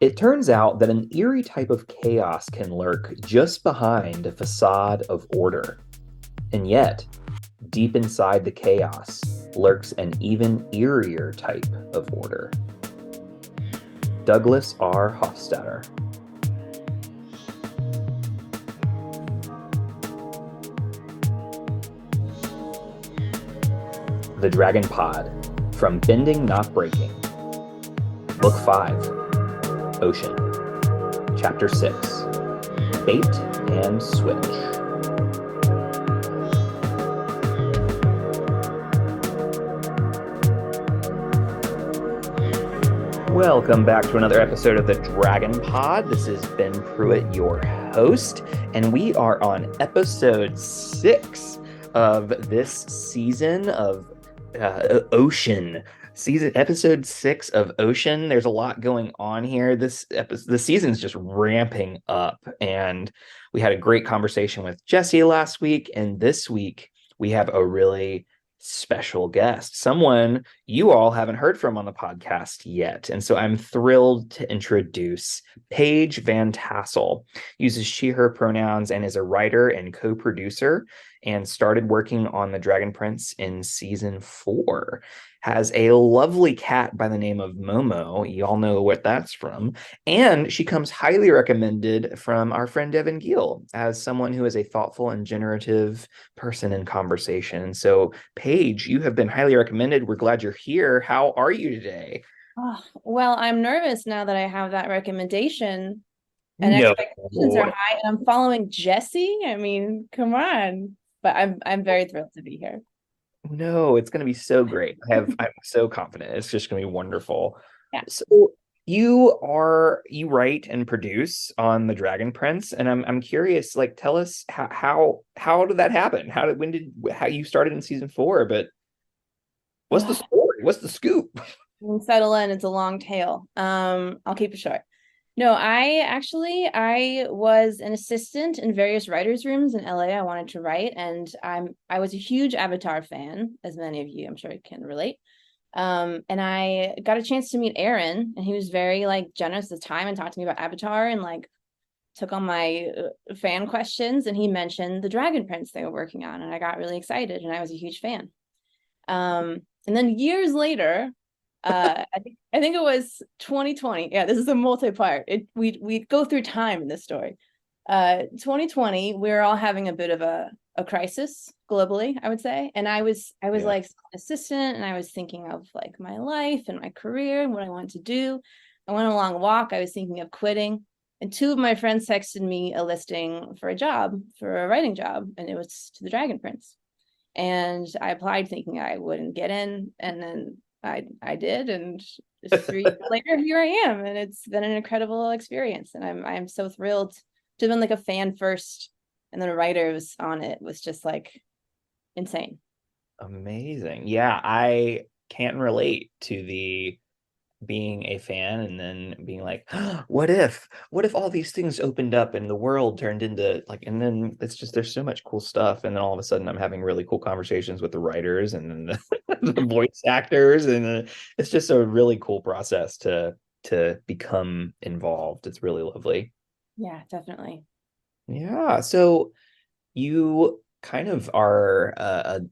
It turns out that an eerie type of chaos can lurk just behind a facade of order. And yet, deep inside the chaos lurks an even eerier type of order. Douglas R. Hofstadter. The Dragon Pod, From Bending Not Breaking. Book 5, Ocean. Chapter 6, Bait and Switch. Welcome back to another episode of the Dragon Pod. This is Ben Pruitt, your host, and we are on episode 6 of this season of Ocean. Episode 6 of Ocean. There's a lot going on here. The season's just ramping up, and we had a great conversation with Jesse last week, and this week we have a really special guest, someone you all haven't heard from on the podcast yet. And so I'm thrilled to introduce Paige VanTassell. Uses she, her pronouns and is a writer and co-producer, and started working on The Dragon Prince in season 4. Has a lovely cat by the name of Momo. You all know what that's from. And she comes highly recommended from our friend Devin Gill as someone who is a thoughtful and generative person in conversation. So, Paige, you have been highly recommended. We're glad you're here. How are you today? Oh, well, I'm nervous now that I have that recommendation and No. expectations are high, and I'm following Jesse. I mean, come on. But I'm very thrilled to be here. No, it's going to be so great. I'm so confident. It's just going to be wonderful. Yeah. So you write and produce on The Dragon Prince, and I'm curious, like, tell us how did that happen? How you started in season 4, but what's the story? What's the scoop? Settle in, it's a long tale. I'll keep it short. No, I was an assistant in various writers' rooms in LA. I wanted to write, and I was a huge Avatar fan, as many of you I'm sure can relate. And I got a chance to meet Aaron, and he was very like generous at the time and talked to me about Avatar and like took on my fan questions, and he mentioned the Dragon Prince they were working on, and I got really excited, and I was a huge fan. And then years later, I think it was 2020. Yeah, this is a multi-part. We go through time in this story. 2020, we were all having a bit of a crisis globally, I would say. And I was like an assistant, and I was thinking of like my life and my career and what I wanted to do. I went on a long walk. I was thinking of quitting. And 2 of my friends texted me a listing for a writing job, and it was to the Dragon Prince. And I applied thinking I wouldn't get in, and then I did, and 3 years later here I am, and it's been an incredible experience, and I'm so thrilled to have been like a fan first, and then a writer was on it. Was just like insane. Amazing. Yeah, I can relate to the being a fan and then being like, what if all these things opened up and the world turned into like, and then it's just there's so much cool stuff, and then all of a sudden I'm having really cool conversations with the writers and then the voice actors, and it's just a really cool process to become involved. It's really lovely. Yeah, definitely. Yeah, so you kind of are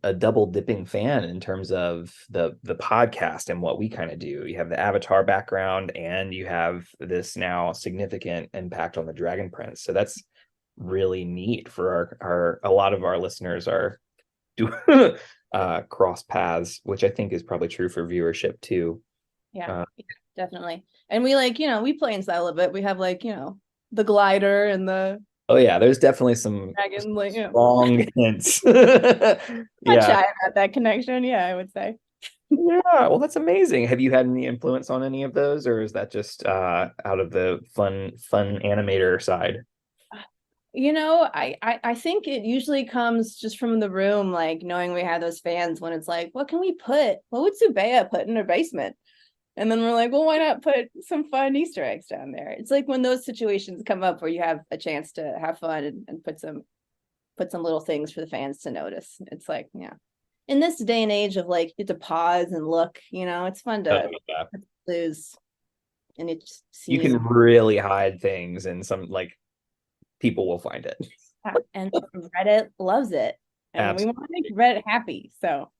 a double dipping fan in terms of the podcast and what we kind of do. You have the Avatar background, and you have this now significant impact on the Dragon Prince. So that's really neat for our a lot of our listeners are do cross paths, which I think is probably true for viewership too. Yeah, definitely. And we like, we play inside a little bit. We have like, the glider and the Oh yeah, there's definitely some dragon, like, strong hints. not Yeah. shy about that connection. Yeah, I would say. Yeah, well, that's amazing. Have you had any influence on any of those, or is that just out of the fun animator side? I think it usually comes just from the room, like knowing we have those fans when it's like, what would Subaya put in her basement? And then we're like, well, why not put some fun Easter eggs down there? It's like when those situations come up where you have a chance to have fun and put some little things for the fans to notice. It's like, yeah. In this day and age of like, you have to pause and look, it's fun Oh, to yeah. lose. and it You seems, can really hide things, and some like people will find it. and Reddit loves it, and we want to make Reddit happy. So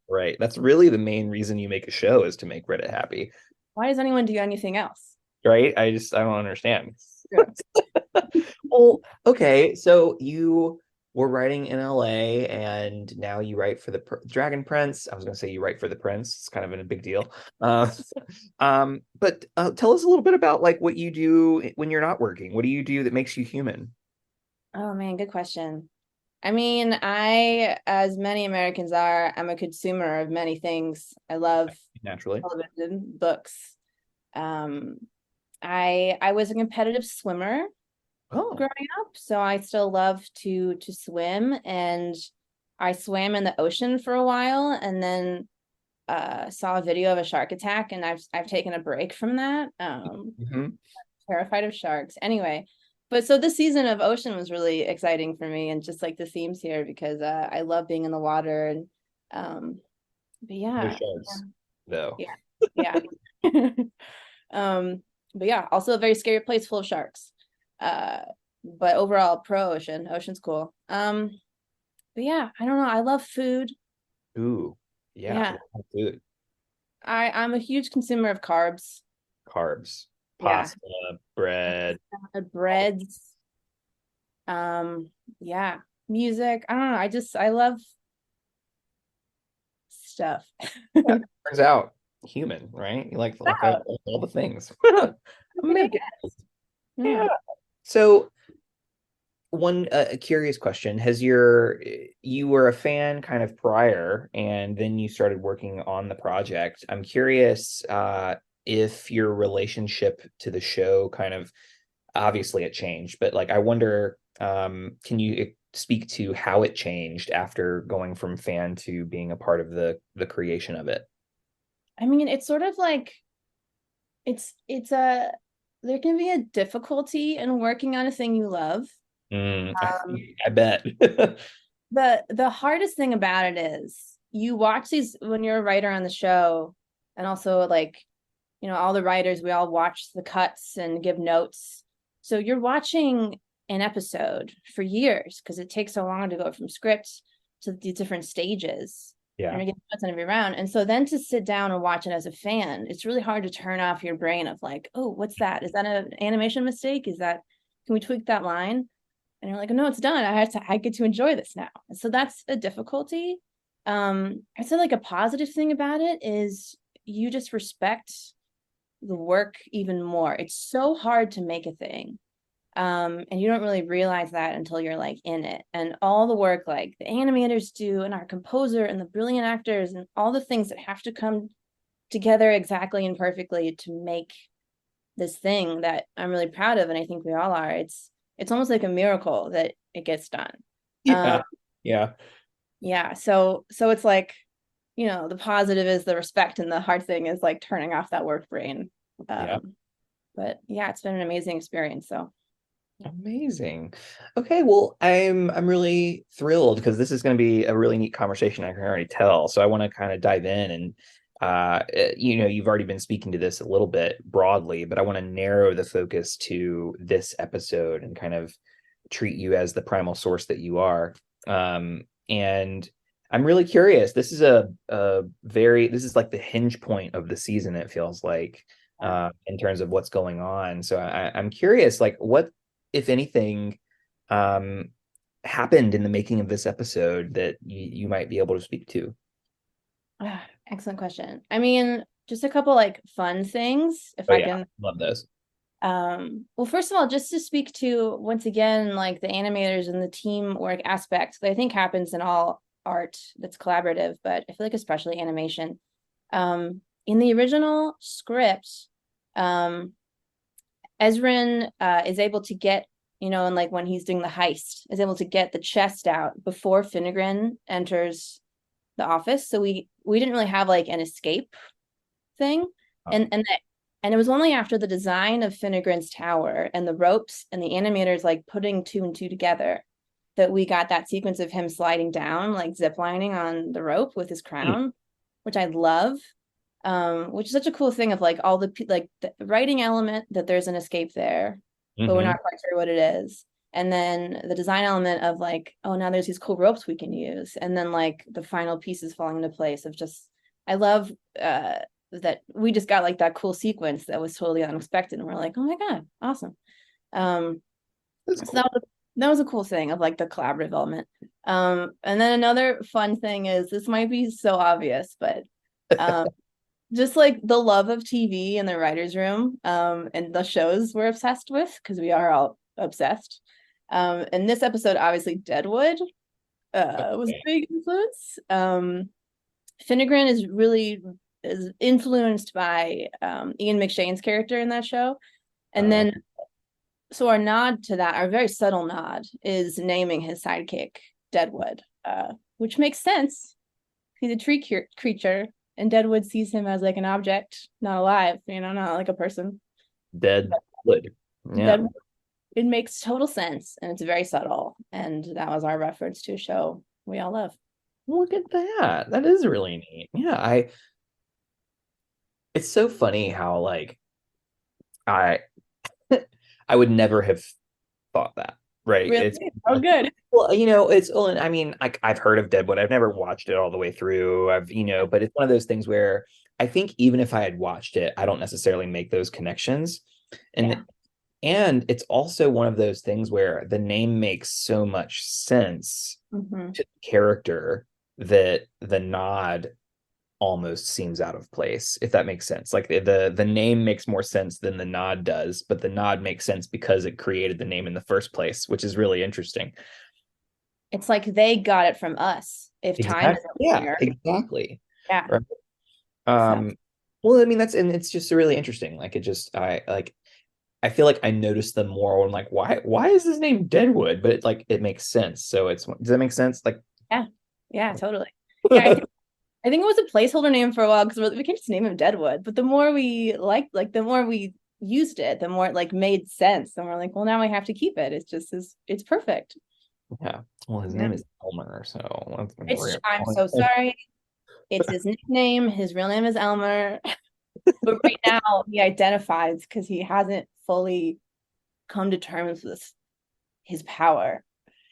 Right. That's really the main reason you make a show, is to make Reddit happy. why does anyone do anything else? Right? I don't understand. Yeah. Well, okay. So you were writing in LA, and now you write for the Dragon Prince. I was going to say you write for the Prince. It's kind of a big deal. Uh, but tell us a little bit about like what you do when you're not working. What do you do that makes you human? Oh man, good question. I mean, I, as many Americans are, I'm a consumer of many things. I love Naturally. television, books. Um, I was a competitive swimmer Oh. growing up, so I still love to swim, and I swam in the ocean for a while, and then saw a video of a shark attack, and I've taken a break from that. Mhm. Terrified of sharks. Anyway, but so this season of ocean was really exciting for me, and just like the themes here, because I love being in the water, and but No yeah, sharks, though. yeah, yeah. But yeah, also a very scary place full of sharks. Uh, but overall, pro ocean. Ocean's cool. But yeah, I don't know. I love food. Ooh, yeah. Yeah, What kind of food? I'm a huge consumer of carbs. Carbs, Yeah, pasta, bread. breads. Yeah, music. I don't know. I love stuff. Yeah, turns out human, right? You like all the things. I Amazing. guess. Yeah. Yeah. So one curious question: Has you were a fan kind of prior, and then you started working on the project? I'm curious if your relationship to the show kind of, obviously it changed, but like I wonder, can you speak to how it changed after going from fan to being a part of the creation of it? I mean, it's sort of like it's a there can be a difficulty in working on a thing you love. Mm, Um, I bet. the hardest thing about it is you watch these when you're a writer on the show, and also like, all the writers, we all watch the cuts and give notes. So you're watching an episode for years because it takes so long to go from script to the different stages. And Yeah. we get notes on every round. And so then to sit down and watch it as a fan, it's really hard to turn off your brain of like, oh, what's that? Is that an animation mistake? Can we tweak that line? And you're like, no, it's done. I get to enjoy this now. And so that's a difficulty. I'd say like a positive thing about it is you just respect the work even more. It's so hard to make a thing. And you don't really realize that until you're like in it. And all the work like the animators do, and our composer and the brilliant actors, and all the things that have to come together exactly and perfectly to make this thing that I'm really proud of, and I think we all are. It's almost like a miracle that it gets done. Yeah. Yeah. Yeah, so it's like, the positive is the respect, and the hard thing is like turning off that work brain. Yeah. But yeah, it's been an amazing experience. So Amazing. Okay, well, I'm really thrilled because this is going to be a really neat conversation. I can already tell. So I want to kind of dive in, and you've already been speaking to this a little bit broadly, but I want to narrow the focus to this episode and kind of treat you as the primal source that you are. And I'm really curious. This is this is like the hinge point of the season, it feels like, in terms of what's going on. So I'm curious, like what, if anything, happened in the making of this episode that you might be able to speak to? excellent question. I mean, just a couple like fun things, if Oh I yeah, can. love those. Well, first of all, just to speak to once again, like the animators and the teamwork aspect that I think happens in all art that's collaborative, but I feel like especially animation. In the original script, Ezrin is able to get, and like when he's doing the heist, is able to get the chest out before Finnegan enters the office. So we didn't really have like an escape thing. Oh. And it was only after the design of Finnegan's tower and the ropes and the animators like putting two and two together that we got that sequence of him sliding down, like ziplining on the rope with his crown, which I love. which is such a cool thing of like all the like the writing element that there's an escape there, but we're Mm-hmm. not quite sure what it is. And then the design element of like, oh, now there's these cool ropes we can use. And then like the final pieces falling into place of just, I love that we just got like that cool sequence that was totally unexpected. And we're like, oh my God, awesome. That's So cool. that was a cool thing of like the collaborative element. And then another fun thing is this might be so obvious, but um, just like the love of TV in the writers' room, and the shows we're obsessed with because we are all obsessed. And this episode, obviously, Deadwood was a Okay. big influence. Finnegan is influenced by Ian McShane's character in that show, and Uh, then so our nod to that, our very subtle nod, is naming his sidekick Deadwood, which makes sense. He's a tree creature, and Deadwood sees him as like an object, not alive, not like a person. Dead wood. Yeah. Deadwood, it makes total sense, and it's very subtle. And that was our reference to a show we all love. Look at that. That is really neat. Yeah, it's so funny how like I I would never have thought that, right? Really? It's Oh, good. well, it's well, I mean, like I've heard of Deadwood. I've never watched it all the way through. But it's one of those things where I think even if I had watched it, I don't necessarily make those connections. Yeah. And it's also one of those things where the name makes so much sense Hmm. to the character that the nod almost seems out of place, if that makes sense. Like the name makes more sense than the nod does, but the nod makes sense because it created the name in the first place, which is really interesting. It's like they got it from us. If time Exactly. isn't Yeah, linear. exactly. Yeah. Right. So Well, I mean and it's just really interesting. Like it just I feel like I noticed them more when like why is his name Deadwood? But it makes sense. So does that make sense? Like yeah. Yeah, totally. Yeah, I think it was a placeholder name for a while because we can just name him Deadwood. But the more we like the more we used it, the more it like made sense. And we're like, well, now we have to keep it. It's perfect. yeah. Well, his Yeah. name is Elmer, so I'm so sorry. It's his nickname. His real name is Elmer. But right now he identifies because he hasn't fully come to terms with his power.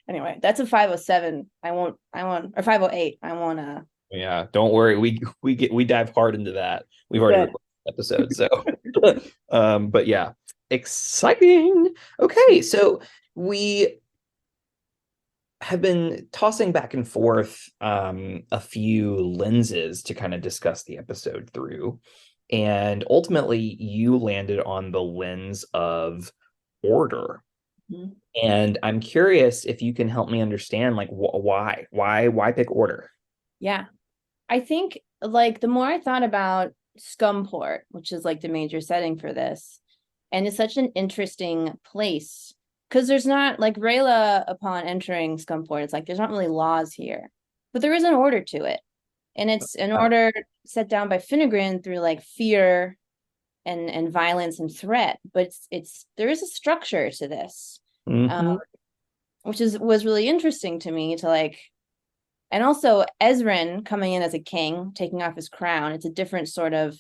Anyway, that's a 507. Or 508. I won't Yeah, don't worry. We dive hard into that. We've already good. recorded an episode, so but yeah, exciting. Okay, so we have been tossing back and forth a few lenses to kind of discuss the episode through. And ultimately, you landed on the lens of order. Mhm. And I'm curious if you can help me understand like why pick order? Yeah. I think like the more I thought about Scumport, which is like the major setting for this, and it's such an interesting place because there's not like Rayla upon entering Scumport, it's like there's not really laws here, but there is an order to it. And it's an Uh, order set down by Finnegan through like fear and violence and threat, but it's there is a structure to this. Um, mhm. which was really interesting to me to like, and also Ezrin coming in as a king, taking off his crown. It's a different sort of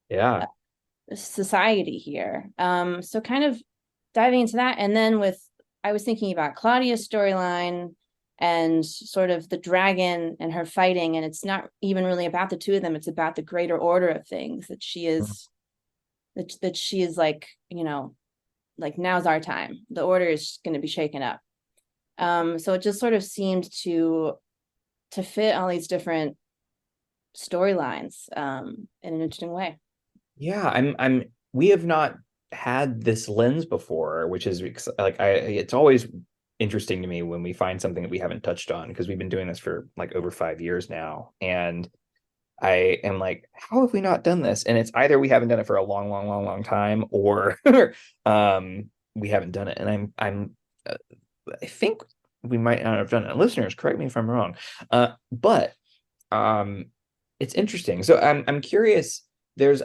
Yeah. society here. So kind of diving into that, and then I was thinking about Claudia's storyline and sort of the dragon and her fighting, and it's not even really about the two of them. It's about the greater order of things that she is like, like now's our time. The order is going to be shaken up. So it just sort of seemed to fit all these different storylines in an interesting way. Yeah, we have not had this lens before, which is like it's always interesting to me when we find something that we haven't touched on because we've been doing this for like over 5 years now. And I am like, how have we not done this? And it's either we haven't done it for a long, long, long, long time, or we haven't done it. And uh, I think we might not have done it. Listeners, correct me if I'm wrong. But um, it's interesting. So I'm curious. There's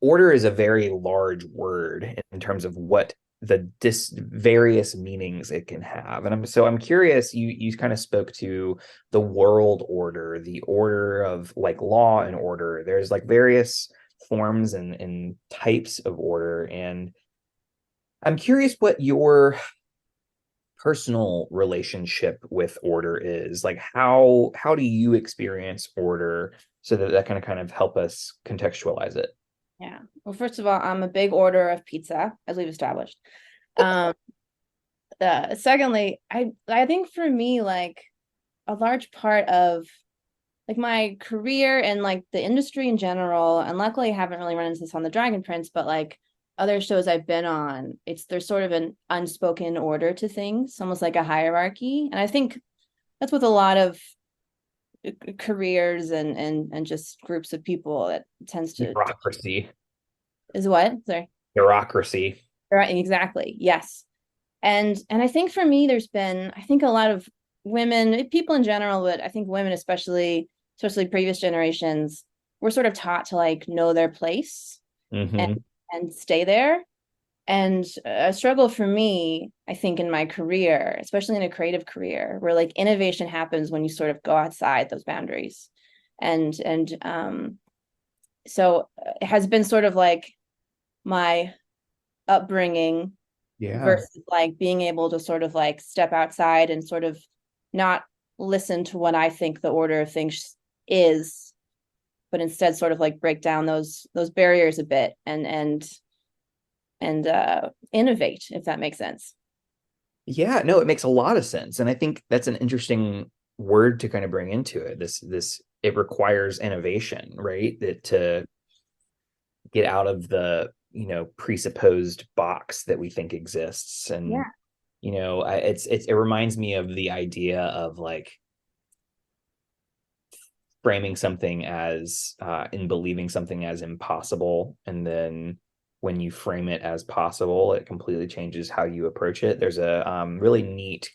order is a very large word in terms of what various meanings it can have. And I'm curious, you kind of spoke to the world order, the order of like law and order. There's like various forms and types of order. And I'm curious what your personal relationship with order is. Like how do you experience order, so that kind of help us contextualize it? Yeah. Well, first of all, I'm a big order of pizza, as we've established. Um, Secondly, I think for me, like a large part of like my career and like the industry in general, and luckily I haven't really run into this on the Dragon Prince, but like other shows I've been on, there's sort of an unspoken order to things, almost like a hierarchy. And I think that's with a lot of careers and just groups of people that tends to Bureaucracy. is what? Sorry. Bureaucracy. Right, exactly. Yes. And I think for me, there's been, I think a lot of women, people in general, but I think women especially previous generations, were sort of taught to like know their place and Mm-hmm. and stay there. And a struggle for me, I think, in my career, especially in a creative career, where like innovation happens when you sort of go outside those boundaries. And so it has been sort of like my upbringing Yeah. versus like being able to sort of like step outside and sort of not listen to what I think the order of things is, but instead sort of like break down those barriers a bit and innovate, if that makes sense. Yeah, no, it makes a lot of sense. And I think that's an interesting word to kind of bring into it. This it requires innovation, right? That to get out of the, presupposed box that we think exists. And, Yeah. it reminds me of the idea of like framing something as in believing something as impossible, and then when you frame it as possible, it completely changes how you approach it. There's a really neat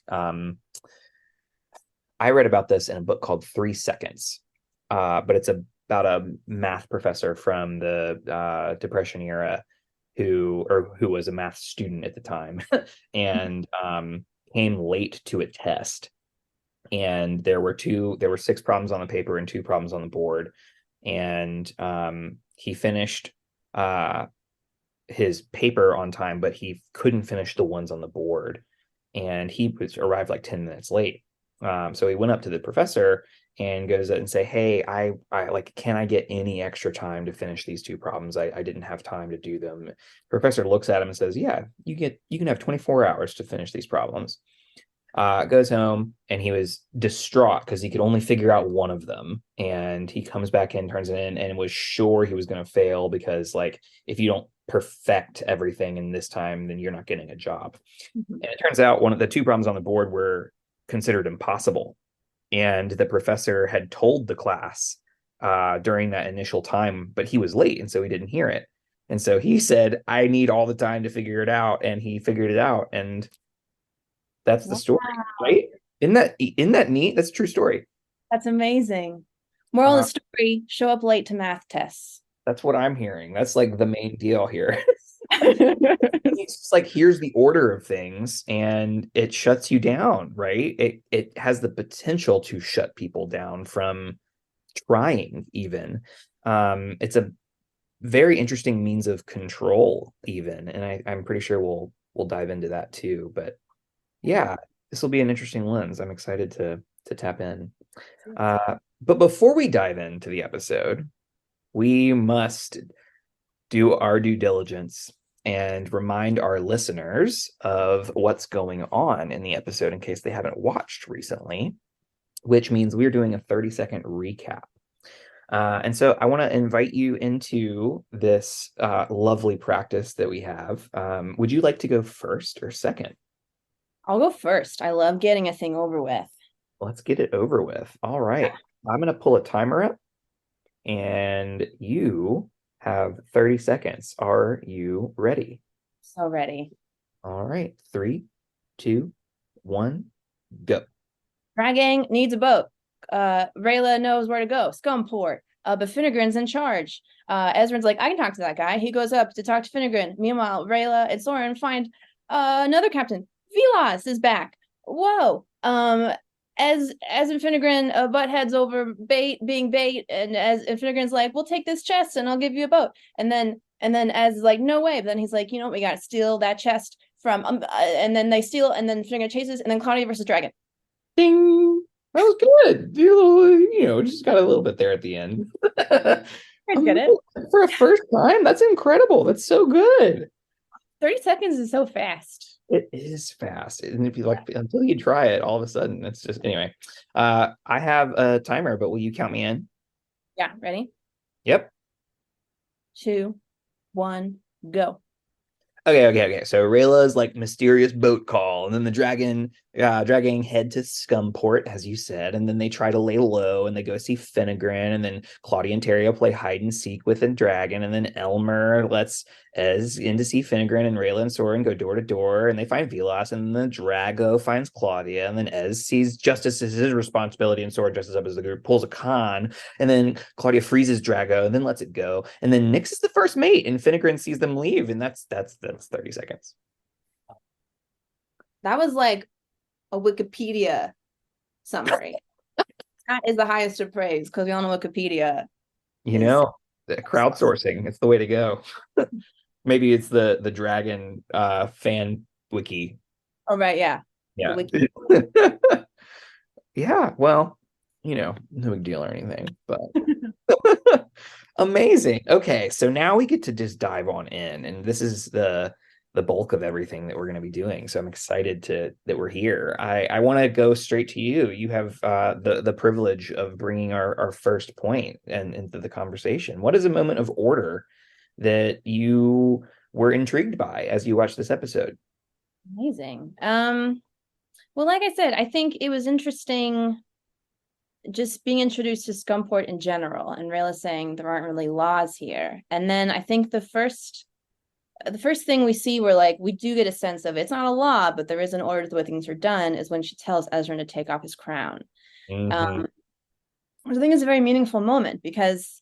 I read about this in a book called 3 Seconds, but it's about a math professor from the Depression era who was a math student at the time, and came late to a test. And there were 6 problems on the paper and 2 problems on the board, and he finished his paper on time, but he couldn't finish the ones on the board, and arrived like 10 minutes late. So he went up to the professor and goes and say, "Hey, I like, can I get any extra time to finish these 2 problems? I didn't have time to do them." Professor looks at him and says, "Yeah, you can have 24 hours to finish these problems." Goes home, and he was distraught because he could only figure out one of them. And he comes back in, turns it in, and was sure he was going to fail because, like, if you don't perfect everything in this time, then you're not getting a job. Mm-hmm. And it turns out one of the 2 problems on the board were considered impossible. And the professor had told the class during that initial time, but he was late, and so he didn't hear it. And so he said, "I need all the time to figure it out." And he figured it out. And that's the story, Wow. right? Isn't that neat? That's a true story. That's amazing. Moral of Uh, the story, show up late to math tests. that's what I'm hearing. That's like the main deal here. It's just like, here's the order of things, and it shuts you down, right? It has the potential to shut people down from trying even. It's a very interesting means of control even, and I'm pretty sure we'll dive into that too. But yeah, this will be an interesting lens. I'm excited to tap in. But before we dive into the episode, we must do our due diligence and remind our listeners of what's going on in the episode in case they haven't watched recently, which means we're doing a 30-second recap. And so I want to invite you into this lovely practice that we have. Would you like to go first or second? I'll go first. I love getting a thing over with. Let's get it over with. All right. I'm going to pull a timer up, and you have 30 seconds. Are you ready? So ready. All right. 3, 2, 1, go. Dragang needs a boat. Rayla knows where to go. Scumport. But Finnegrin's in charge. Ezrin's like, I can talk to that guy. He goes up to talk to Finnegrin. Meanwhile, Rayla and Soren find Another captain, Velas is back. Whoa. As Infinigran butt heads over being bait, and as Infinigran's like, we'll take this chest and I'll give you a boat. And then as like, no way. But then he's like, we gotta steal that chest from and then they steal, and then Finnegan chases, and then Claudia versus Dragon. Ding. That was good. Just got a little bit there at the end. Get it? For a first time, that's incredible. That's so good. 30 seconds is so fast. It is fast. And if you until you try it, all of a sudden it's just anyway. I have a timer, but will you count me in? Yeah, ready? Yep. 2, 1, go. Okay. So Rayla's like mysterious boat call, and then the dragging head to Scumport, as you said, and then they try to lay low and they go see Finnegan, and then Claudia and Terrio play hide and seek with the dragon, and then Elmer lets Ez in to see Finnegan, and Rayla and Soren go door to door, and they find Velas, and then the Drago finds Claudia, and then Ez sees justice as his responsibility, and Soren dresses up as the group, pulls a con, and then Claudia freezes Drago and then lets it go, and then Nyx is the first mate, and Finnegan sees them leave, and that's 30 seconds. That was like a Wikipedia summary. That is the highest of praise, because we all know Wikipedia. The crowdsourcing, it's the way to go. Maybe it's the dragon fan wiki. Oh, right, yeah. Yeah. Yeah, well, no big deal or anything, but amazing. Okay, so now we get to just dive on in, and this is the bulk of everything that we're going to be doing. So I'm excited that we're here. I want to go straight to you. You have the privilege of bringing our first point and into the conversation. What is a moment of order that you were intrigued by as you watched this episode? Amazing. Well, like I said, I think it was interesting just being introduced to Scumport in general, and Rayla saying there aren't really laws here. And then I think the first thing we see where we do get a sense of it's not a law, but there is an order to the way things are done, is when she tells Ezran to take off his crown. Mm-hmm. Which I think is a very meaningful moment, because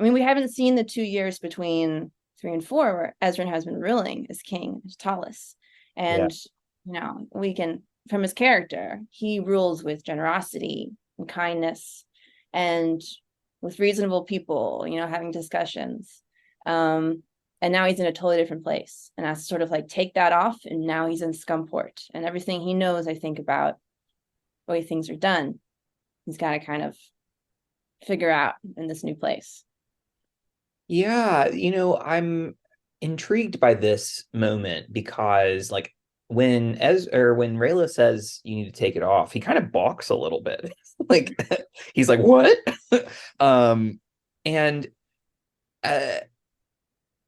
we haven't seen the 2 years between 3 and 4 where Ezran has been ruling as king, as Talis. And we can, from his character, he rules with generosity and kindness and with reasonable people, having discussions. And now he's in a totally different place and has to sort of take that off. And now he's in Scumport, and everything he knows, I think, about the way things are done, he's got to kind of figure out in this new place. Yeah, I'm intrigued by this moment because when Rayla says you need to take it off, he kind of balks a little bit. He's like, what? And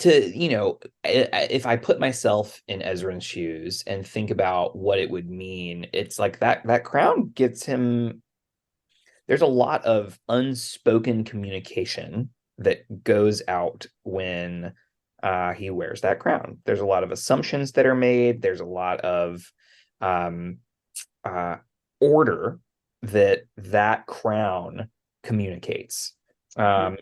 if I put myself in Ezran's shoes and think about what it would mean, it's like that crown gets him. There's a lot of unspoken communication that goes out when he wears that crown. There's a lot of assumptions that are made. There's a lot of order that crown communicates. And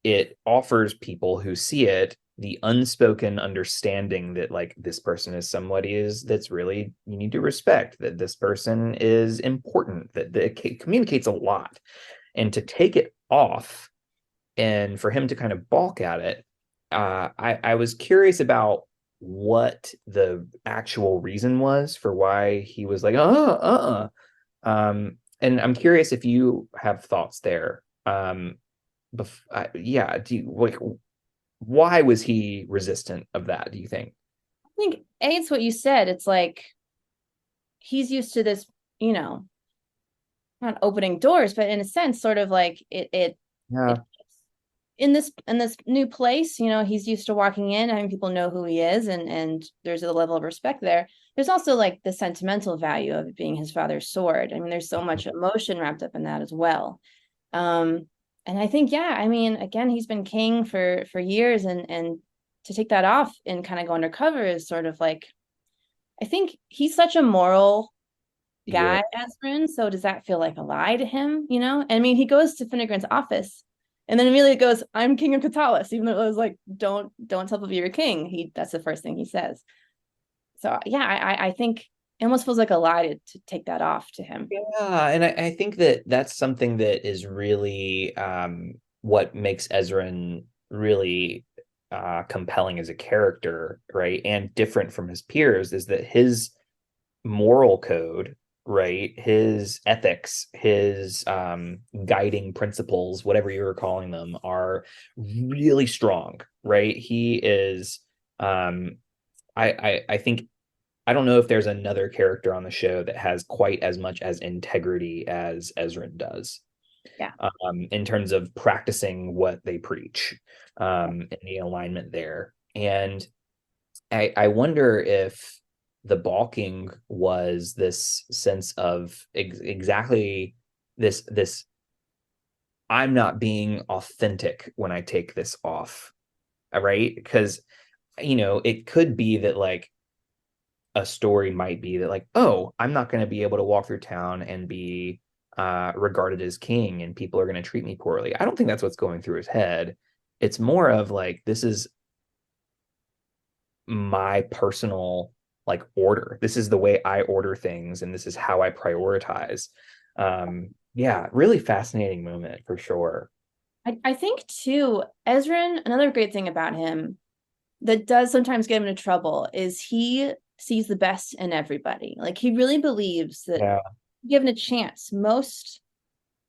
it offers people who see it the unspoken understanding that this person is somebody that's really, you need to respect, that this person is important, that it communicates a lot. And to take it off and for him to kind of balk at it, I was curious about what the actual reason was for why he was like, and I'm curious if you have thoughts there. Do you why was he resistant of that, do you think? I think it's what you said. It's he's used to this, not opening doors, but in a sense sort of in this new place, he's used to walking in, having people know who he is, and there's a level of respect there. There's also the sentimental value of it being his father's sword. There's so much emotion wrapped up in that as well. And I think, again, he's been king for years, and to take that off and kind of go undercover is sort of I think he's such a moral guy, Ezran. So does that feel like a lie to him? He goes to Finnegan's office and then immediately goes, "I'm king of Katalis," even though it was don't tell people you're king. That's the first thing he says. So yeah, I think it almost feels like a lie to take that off to him. Yeah, and I think that that's something that is really what makes Ezran really compelling as a character, right? And different from his peers is that his moral code, right? His ethics, his guiding principles, whatever you were calling them, are really strong, right? He is I think I don't know if there's another character on the show that has quite as much as integrity as Ezran does, Yeah. in terms of practicing what they preach, and the alignment there. And I wonder if the balking was this sense of exactly this I'm not being authentic when I take this off, right? Because it could be that like a story might be that like, oh, I'm not going to be able to walk through town and be regarded as king and people are going to treat me poorly. I don't think that's what's going through his head. It's more of like, this is my personal like order. This is the way I order things and this is how I prioritize. Yeah, really fascinating moment for sure. I think too, Ezran, another great thing about him that does sometimes get him into trouble is he sees the best in everybody. Like he really believes that Yeah. given a chance, most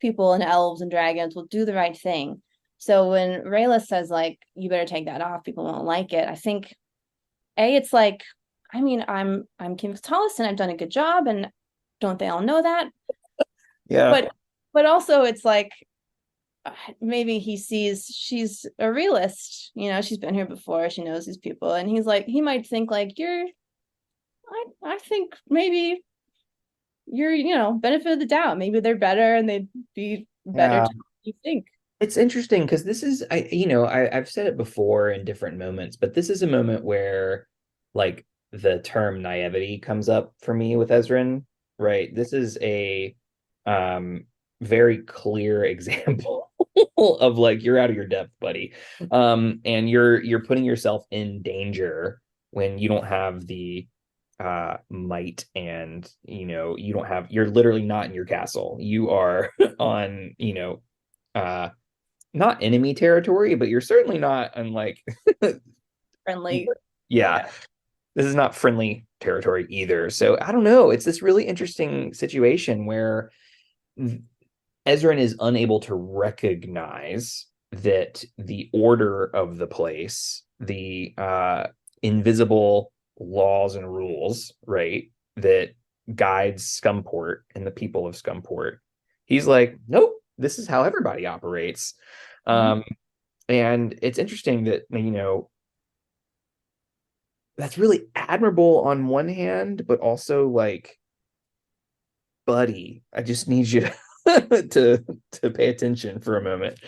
people and elves and dragons will do the right thing. So when Rayla says like you better take that off, people won't like it. I think it's like, I mean, I'm Kim Tallis and I've done a good job, and don't they all know that? Yeah. But also it's like maybe he sees she's a realist, she's been here before, she knows these people, and he's like, he might think like I think maybe you're, benefit of the doubt, maybe they're better and they'd be better Yeah. to you think. It's interesting because this is I've said it before in different moments, but this is a moment where like the term naivety comes up for me with Ezrin, right? This is a um very clear example of like you're out of your depth, buddy. And you're putting yourself in danger when you don't have the might and you don't have you're literally not in your castle. You are on, uh not enemy territory, but you're certainly not unlike Friendly. yeah, Yeah. this is not friendly territory either. So I don't know. It's this really interesting situation where Ezrin is unable to recognize that the order of the place, the invisible laws and rules, right, that guides Scumport and the people of Scumport. He's like, nope, this is how everybody operates. Mhm. Um, and it's interesting that, that's really admirable on one hand, but also like, buddy, I just need you to pay attention for a moment.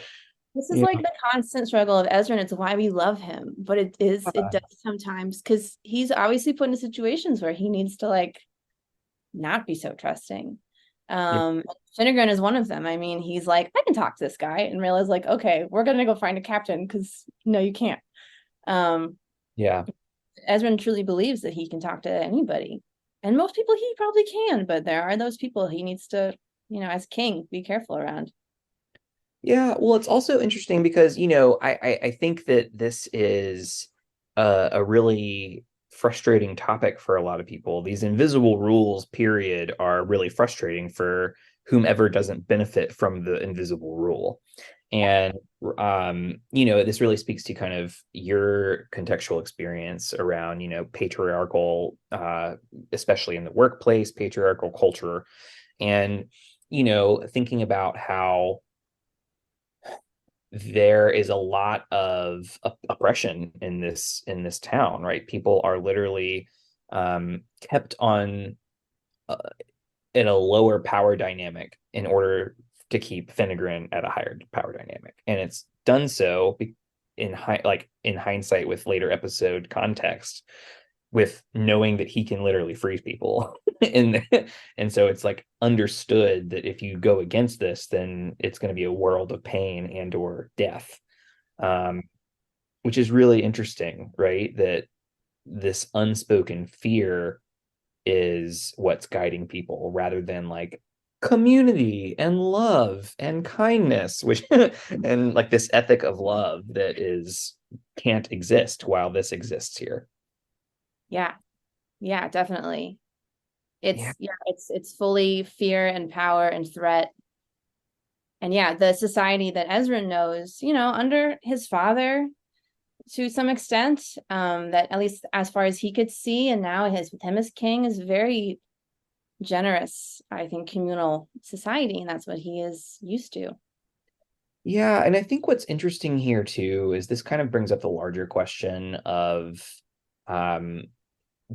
This is You like the constant struggle of Ezra, and it's why we love him. But it know? does sometimes, because he's obviously put in situations where he needs to like not be so trusting. Yeah. Finnegan is one of them. I mean, he's like, I can talk to this guy, and Rayla's like, okay, we're gonna go find a captain because no, you can't. Um, Yeah. Ezra truly believes that he can talk to anybody, and most people he probably can, but there are those people he needs to, as king, be careful around. Yeah, well, it's also interesting because, I think that this is a really frustrating topic for a lot of people. These invisible rules, period, are really frustrating for whomever doesn't benefit from the invisible rule. And this really speaks to kind of your contextual experience around, patriarchal, especially in the workplace, patriarchal culture, and thinking about how there is a lot of oppression in this town, right? People are literally kept on uh, in a lower power dynamic in order to keep Finnegan at a higher power dynamic, and it's done so in hindsight with later episode context, with knowing that he can literally freeze people and so it's like understood that if you go against this, then it's going to be a world of pain and or death, um which is really interesting, right? That this unspoken fear is what's guiding people rather than like community and love and kindness, which and like this ethic of love that is can't exist while this exists here. Yeah. Yeah, definitely. Yeah. It's fully fear and power and threat. And yeah, the society that Ezra knows, under his father to some extent, that at least as far as he could see, and now his with him as king is very generous, I think, communal society, and that's what he is used to. Yeah, and I think what's interesting here too is this kind of brings up the larger question of um,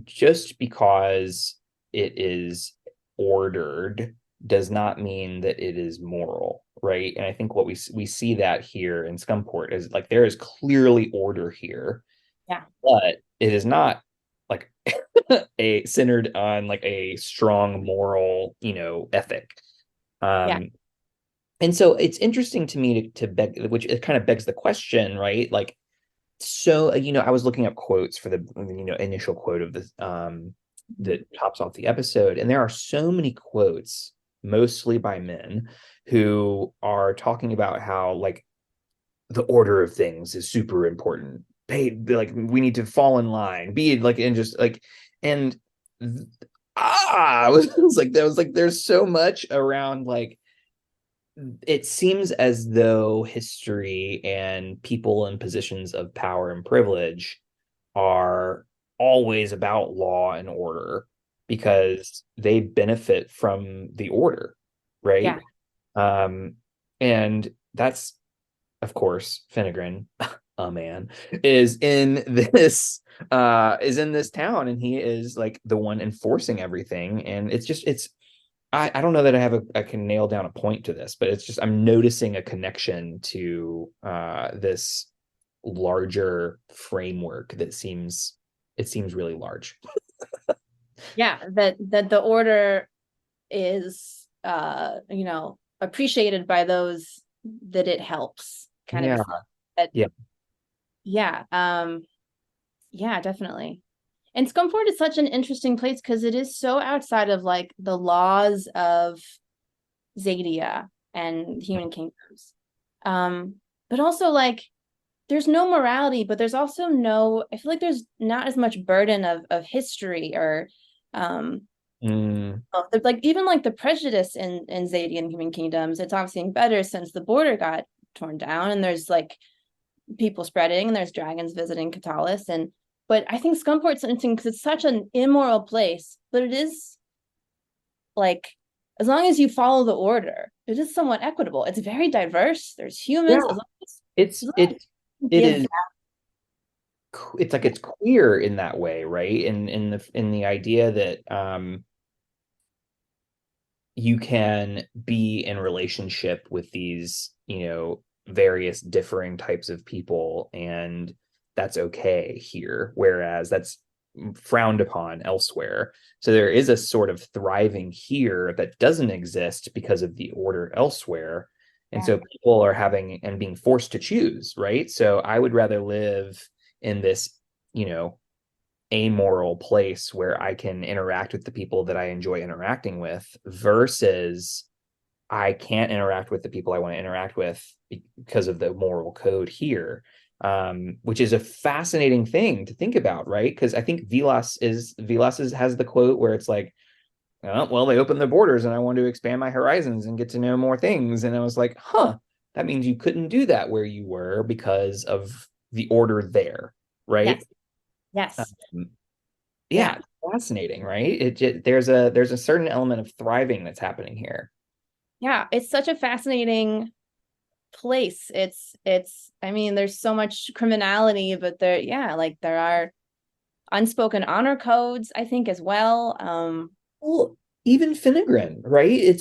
just because it is ordered does not mean that it is moral, right? And I think what we see that here in Scumport is like there is clearly order here, Yeah. but it is not like a centered on like a strong moral, ethic. Yeah. Um, and so it's interesting to me to beg, which it kind of begs the question, right? Like, so I was looking up quotes for the initial quote of this that tops off the episode, and there are so many quotes, mostly by men, who are talking about how like the order of things is super important. Hey, like we need to fall in line, be like, and just like, and I was like, that was like, there's so much around like it seems as though history and people in positions of power and privilege are always about law and order because they benefit from the order, right? Yeah. Um, and that's, of course, Finnegan, a man, is in this town, and he is like the one enforcing everything. And I don't know that I can nail down a point to this, but it's just I'm noticing a connection to this larger framework that seems really large. Yeah. That the order is appreciated by those that it helps, kind of a Yeah, thing. But yeah, yeah, yeah, definitely. And Scunthorpe is such an interesting place because it is so outside of like the laws of Zadia and human kingdoms. But also like there's no morality, but there's also I feel like there's not as much burden of history or like even like the prejudice in Zadia and human kingdoms. It's obviously better since the border got torn down and there's like people spreading and there's dragons visiting Katalis. But I think Scunthorpe's interesting because it's such an immoral place, but it is like as long as you follow the order, it is somewhat equitable. It's very diverse. There's humans. yeah. As long It's as it you it give is it's like it's queer in that way, right? In the idea that you can be in relationship with these, various differing types of people, and that's okay here, whereas that's frowned upon elsewhere. So there is a sort of thriving here that doesn't exist because of the order elsewhere. And yeah, so people are having and being forced to choose, right? So I would rather live in this, you know, amoral place where I can interact with the people that I enjoy interacting with versus I can't interact with the people I want to interact with because of the moral code here. Which is a fascinating thing to think about, right? Because I think Vilas has the quote where it's like, oh, well, they opened the borders and I want to expand my horizons and get to know more things. And I was like, huh, that means you couldn't do that where you were because of the order there, right? yes, yes, Um, yeah, yeah, fascinating, right? There's a certain element of thriving that's happening here. yeah. It's such a fascinating place. I mean, there's so much criminality, but there are unspoken honor codes, I think, as well. Well, even Finnegan, right?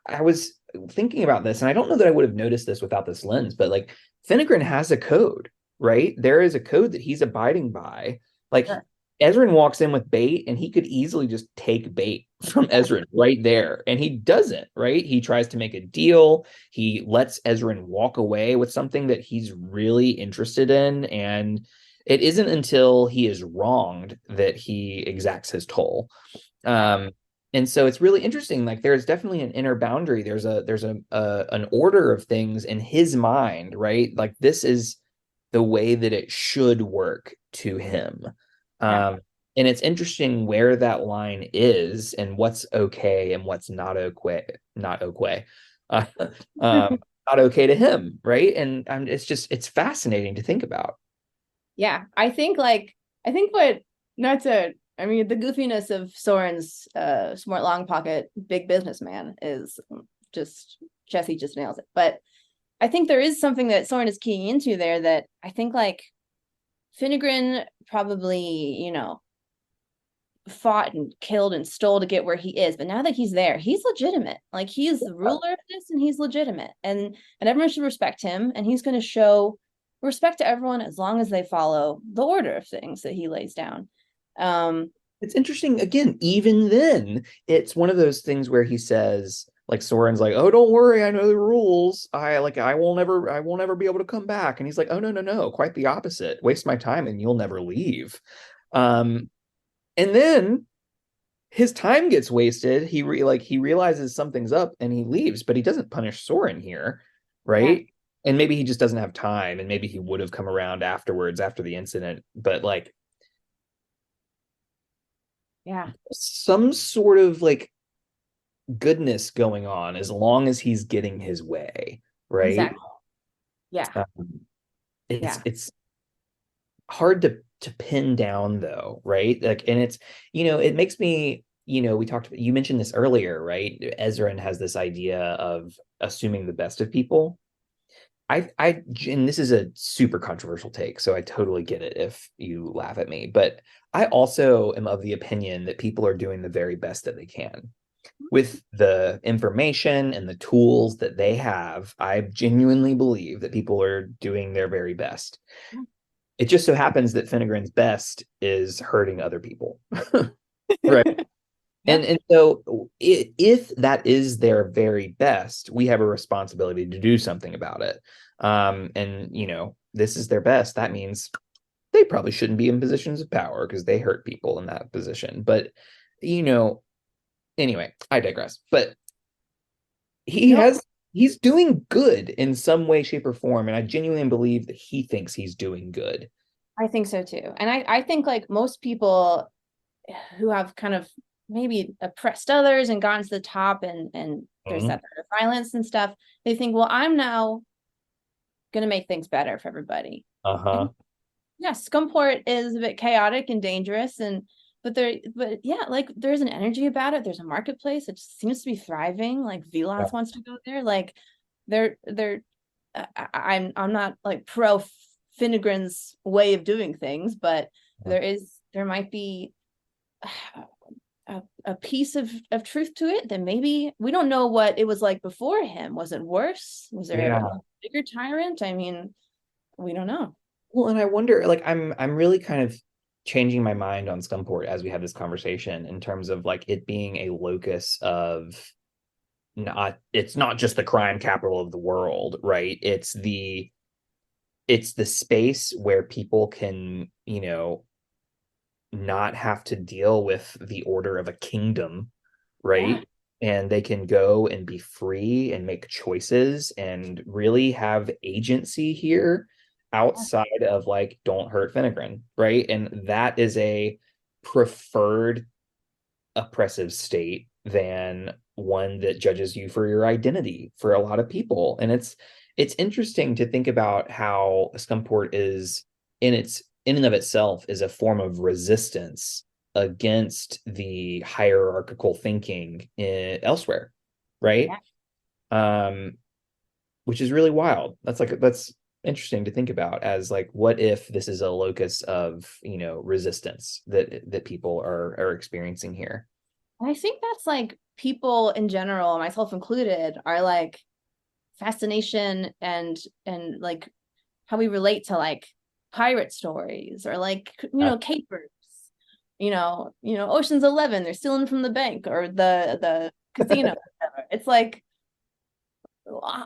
I was thinking about this, and I don't know that I would have noticed this without this lens, but like Finnegan has a code, right? There is a code that he's abiding by. Like Sure. Ezrin walks in with bait, and he could easily just take bait from Ezrin right there, and he doesn't, right? He tries to make a deal. He lets Ezrin walk away with something that he's really interested in, and it isn't until he is wronged that he exacts his toll. And so it's really interesting. Like there's definitely an inner boundary. There's an order of things in his mind, right? Like this is the way that it should work to him. Yeah. And it's interesting where that line is and what's okay and what's not okay, not okay, uh, not okay to him, right? And it's fascinating to think about. Yeah, I think what not to I mean the goofiness of Soren's smart long pocket big businessman is just Jesse just nails it. But I think there is something that Soren is keying into there that I think like Finnegren probably, fought and killed and stole to get where he is, but now that he's there, he's legitimate. Like he's the ruler of this and he's legitimate. And everyone should respect him, and he's going to show respect to everyone as long as they follow the order of things that he lays down. It's interesting. Again, even then, it's one of those things where he says, like Soren's like, "Oh, don't worry, I know the rules. I will never be able to come back." And he's like, "Oh, no, no, no, quite the opposite. Waste my time and you'll never leave." And then his time gets wasted. He realizes something's up and he leaves, but he doesn't punish Soren here, Yeah. right? And maybe he just doesn't have time, and maybe he would have come around afterwards after the incident, but like Yeah. some sort of like goodness going on as long as he's getting his way, right? Exactly. Yeah. Um, it's Yeah. it's hard to pin down though, right? Like, and it's it makes me we talked about, you mentioned this earlier, right? Ezrin has this idea of assuming the best of people. And this is a super controversial take, so I totally get it if you laugh at me, but I also am of the opinion that people are doing the very best that they can with the information and the tools that they have. I genuinely believe that people are doing their very best. It just so happens that Finnegren's best is hurting other people. Right. Yeah. And so if that is their very best, we have a responsibility to do something about it. And this is their best. That means they probably shouldn't be in positions of power because they hurt people in that position. But you know, anyway, I digress. But he No, has he's doing good in some way, shape, or form, and I genuinely believe that he thinks he's doing good. I think so too. And I think like most people who have kind of maybe oppressed others and gotten to the top and there's Mhm. that violence and stuff, they think, well, I'm now going to make things better for everybody. And Uh-huh. yeah, Skumport is a bit chaotic and dangerous, but yeah, like there's an energy about it. There's a marketplace. It seems to be thriving. Like Yeah. Veloth wants to go there. Like they're I'm not like pro Finnegren's way of doing things, but there might be a piece of truth to it that maybe we don't know what it was like before him. Was it worse? Was there a Yeah. bigger tyrant? I mean, we don't know. Well, and I wonder, like, I'm really kind of changing my mind on Skumport as we have this conversation in terms of like it being a locus of not it's not just the crime capital of the world, right? It's the space where people can, not have to deal with the order of a kingdom, Yeah. right? And they can go and be free and make choices and really have agency here outside of like, don't hurt Finnegren, right? And that is a preferred oppressive state than one that judges you for your identity for a lot of people. And it's interesting to think about how Skumport is in and of itself is a form of resistance against the hierarchical thinking elsewhere, right? Yeah. Um, which is really wild. That's interesting to think about as like, what if this is a locus of resistance that people are experiencing here? I think that's like people in general, myself included, are like fascination and like how we relate to like pirate stories or like capers. Ocean's 11, they're stealing from the bank or the casino. Whatever. It's like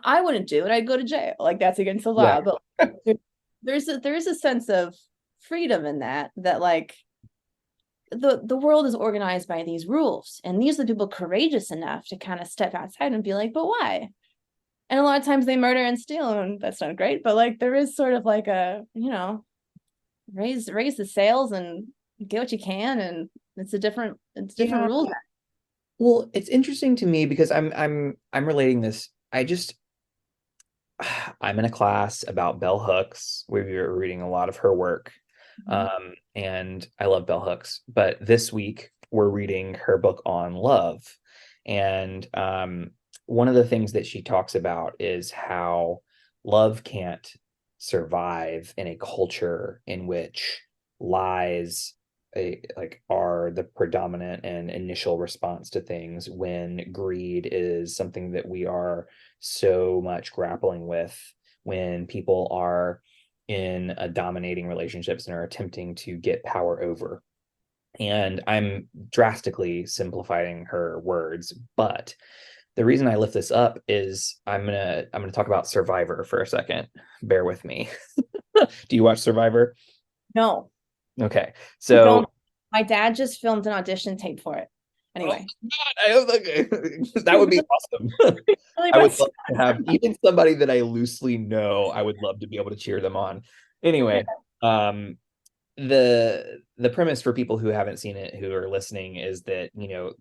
I wouldn't do it. I'd go to jail. Like that's against the Yeah. law. But there's a sense of freedom in that like the world is organized by these rules, and these are the people courageous enough to kind of step outside and be like, but why? And a lot of times they murder and steal, and that's not great, but like there is sort of like a, raise the sails and get what you can, and it's different rules. Well, it's interesting to me because I'm relating this. I'm in a class about bell hooks. We were reading a lot of her work. And I love bell hooks, but this week we're reading her book on love. And one of the things that she talks about is how love can't survive in a culture in which lies are the predominant and initial response to things, when greed is something that we are so much grappling with, when people are in dominating relationships and are attempting to get power over. And I'm drastically simplifying her words, but the reason I lift this up is I'm gonna talk about Survivor for a second. Bear with me. Do you watch Survivor? No. Okay, so my dad just filmed an audition tape for it. Anyway, that would be awesome. I would love to have even somebody that I loosely know. I would love to be able to cheer them on. Anyway, the premise for people who haven't seen it, who are listening, is that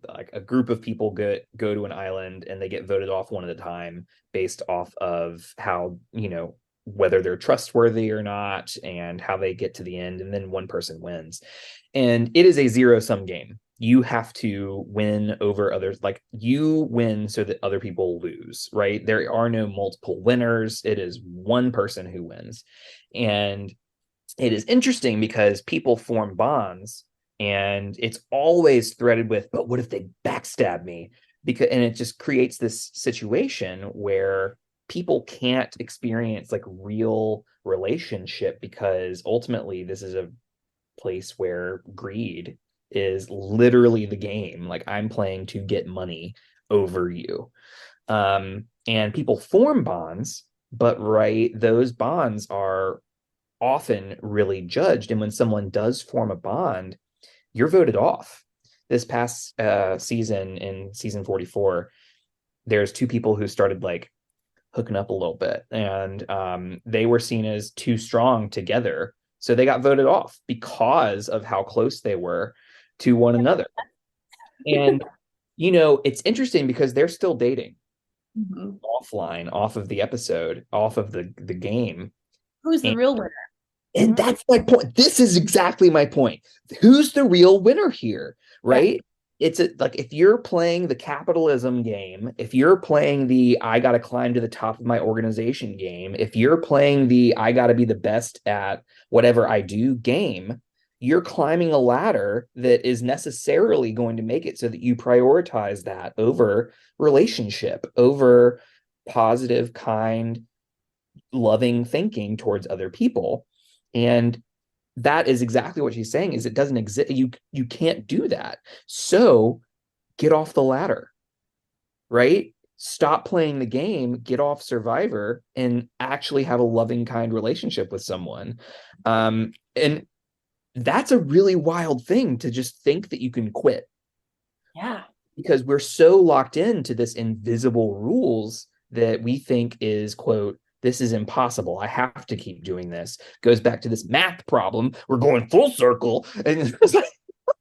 like a group of people go to an island and they get voted off one at a time based off of how whether they're trustworthy or not and how they get to the end, and then one person wins. And it is a zero-sum game. You have to win over others. Like, you win so that other people lose, right? There are no multiple winners. It is one person who wins. And it is interesting because people form bonds, and it's always threaded with, but what if they backstab me? And it just creates this situation where people can't experience like real relationship, because ultimately this is a place where greed is literally the game. Like, I'm playing to get money over you. And people form bonds, but those bonds are often really judged. And when someone does form a bond, you're voted off. This past season, in season 44, there's two people who started like hooking up a little bit, and they were seen as too strong together, so they got voted off because of how close they were to one another. And it's interesting because they're still dating offline, off of the episode, off of the game. Who's the real winner? And that's my point. This is exactly my point. Who's the real winner here, right? Yeah. It's like, if you're playing the capitalism game, if you're playing the I got to climb to the top of my organization game, if you're playing the I got to be the best at whatever I do game, you're climbing a ladder that is necessarily going to make it so that you prioritize that over relationship, over positive, kind, loving thinking towards other people. And that is exactly what she's saying, is it doesn't exist. You can't do that. So get off the ladder, right? Stop playing the game, get off Survivor, and actually have a loving, kind relationship with someone. And that's a really wild thing, to just think that you can quit. Yeah. Because we're so locked into this invisible rules that we think is, quote, this is impossible, I have to keep doing this. Goes back to this math problem. We're going full circle. And it's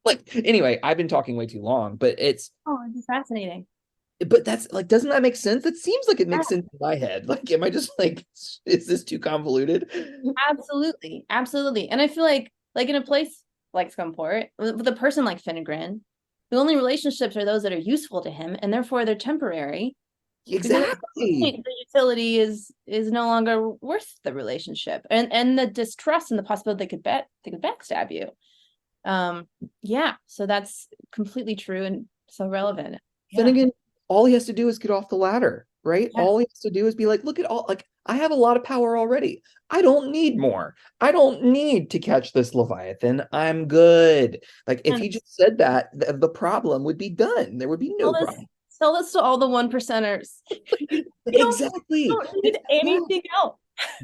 like, anyway, I've been talking way too long, but it's fascinating. But that's like, doesn't that make sense? That seems like it makes sense in my head. Like, am I just like, is this too convoluted? Absolutely. And I feel like in a place like Skumport, with a person like Finnegan, the only relationships are those that are useful to him, and therefore they're temporary. Exactly. The utility is no longer worth the relationship, and the distrust and the possibility they could backstab you. Yeah, so that's completely true and so relevant. Finnegan, all he has to do is get off the ladder, right? Yeah. All he has to do is be like, look at all, like, I have a lot of power already. I don't need more. I don't need to catch this Leviathan. I'm good. Like, if he just said that, the problem would be done. There would be no problem. Tell this to all the 1%ers. Exactly. You don't need anything else.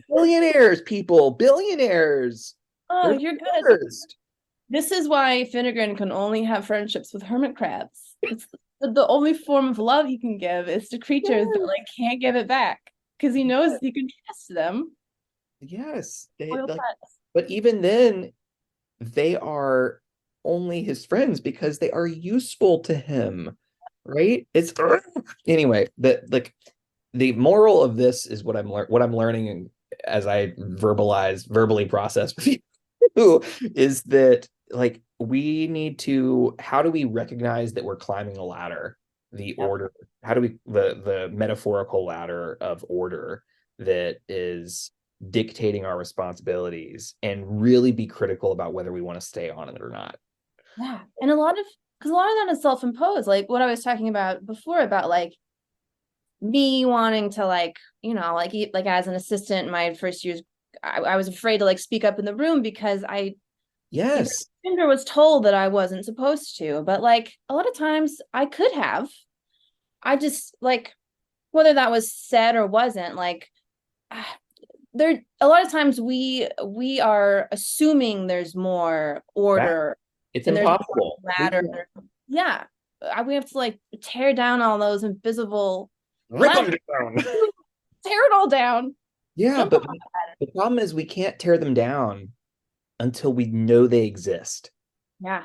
Billionaires, people, billionaires. Oh, They're you're the good. worst. This is why Finnegan can only have friendships with hermit crabs. It's the only form of love he can give is to creatures that like can't give it back because he knows he can trust them. Yes. They Loyal like, pets. but even then, they are only his friends because they are useful to him, right? It's anyway, the moral of this is what I'm learning as I verbally process with you is that like we need to how do we recognize that we're climbing a ladder, the Yep. order, how do we the metaphorical ladder of order that is dictating our responsibilities and really be critical about whether we want to stay on it or not. Yeah. And because a lot of that is self-imposed. Like what I was talking about before about like me wanting to like, like as an assistant, my first years, I was afraid to like speak up in the room because either Yes. was told that I wasn't supposed to, but like a lot of times I could have. I just like whether that was said or wasn't, like there a lot of times we are assuming there's more That order it's and there's impossible. more ladder. Yeah. We have to like tear down all those invisible Rip them ladders, down. tear it all down, Yeah, jump but on. the problem is we can't tear them down until we know they exist, Yeah.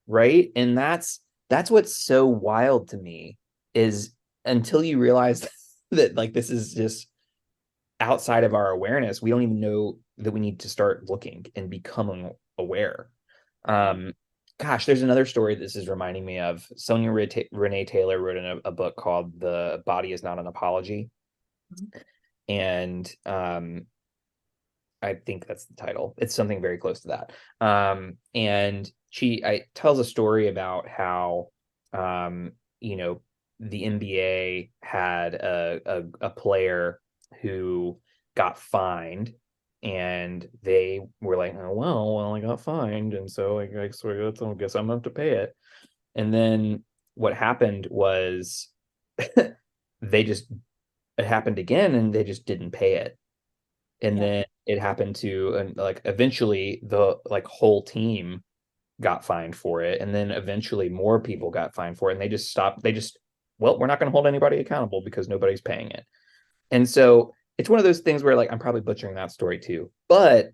right? And that's what's so wild to me is until you realize that like this is just outside of our awareness, we don't even know that we need to start looking and becoming aware. Um, Gosh, there's another story this is reminding me of. Sonia Renee Taylor wrote in a book called "The Body Is Not an Apology," and I think that's the title. It's something very close to that. And she tells a story about how you know the NBA had a player who got fined, and they were like, oh well, I got fined, and so I guess I'm gonna have to pay it. And then what happened was they just it happened again, and they just didn't pay it, and Yeah. then it happened to and like eventually the like whole team got fined for it, and then eventually more people got fined for it, and they just stopped. They just well, we're not going to hold anybody accountable because nobody's paying it. And so it's one of those things where like I'm probably butchering that story too, but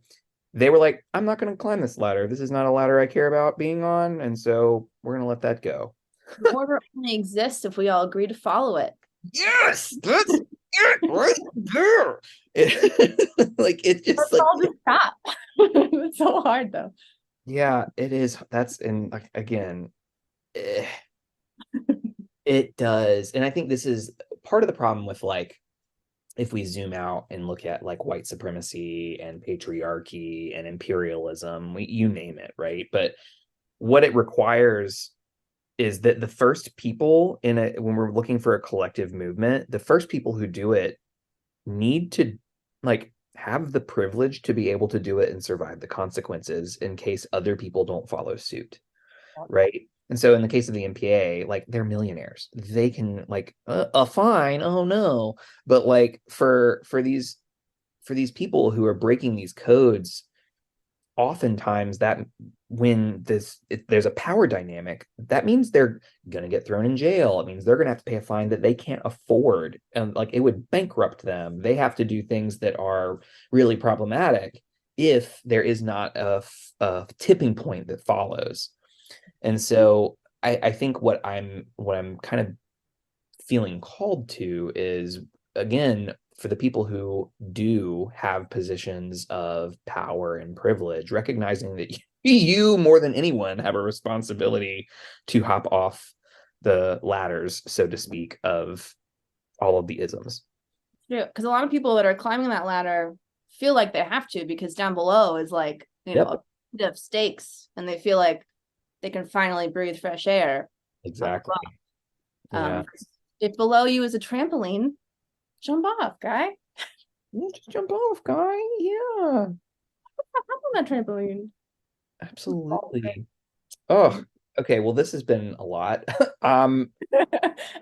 they were like, I'm not going to climb this ladder. This is not a ladder I care about being on, and so we're going to let that go. Order only exists if we all agree to follow it. Yes, that's it right there. Like it just Let's like all just stop. It's so hard though. yeah, it is. That's and like again, eh, it does. And I think this is part of the problem with like if we zoom out and look at like white supremacy and patriarchy and imperialism, you name it, right? But what it requires is that the first people in a when we're looking for a collective movement, the first people who do it need to like have the privilege to be able to do it and survive the consequences in case other people don't follow suit, right? And so in the case of the MPA, like they're millionaires. They can like a fine, oh no. But like for these people who are breaking these codes, oftentimes that when there's a power dynamic, that means they're going to get thrown in jail. It means they're going to have to pay a fine that they can't afford, and like it would bankrupt them. They have to do things that are really problematic if there is not a tipping point that follows. And so I think what I'm kind of feeling called to is again for the people who do have positions of power and privilege, recognizing that you more than anyone have a responsibility to hop off the ladders, so to speak, of all of the isms. True, because a lot of people that are climbing that ladder feel like they have to because down below is like, Yep, a bit of stakes and they feel like they can finally breathe fresh air up exactly. above. Yeah. If below you is a trampoline, jump off, guy. Yeah, just jump off, guy. Yeah, Hop on that trampoline. absolutely. Oh, okay. Well, this has been a lot. I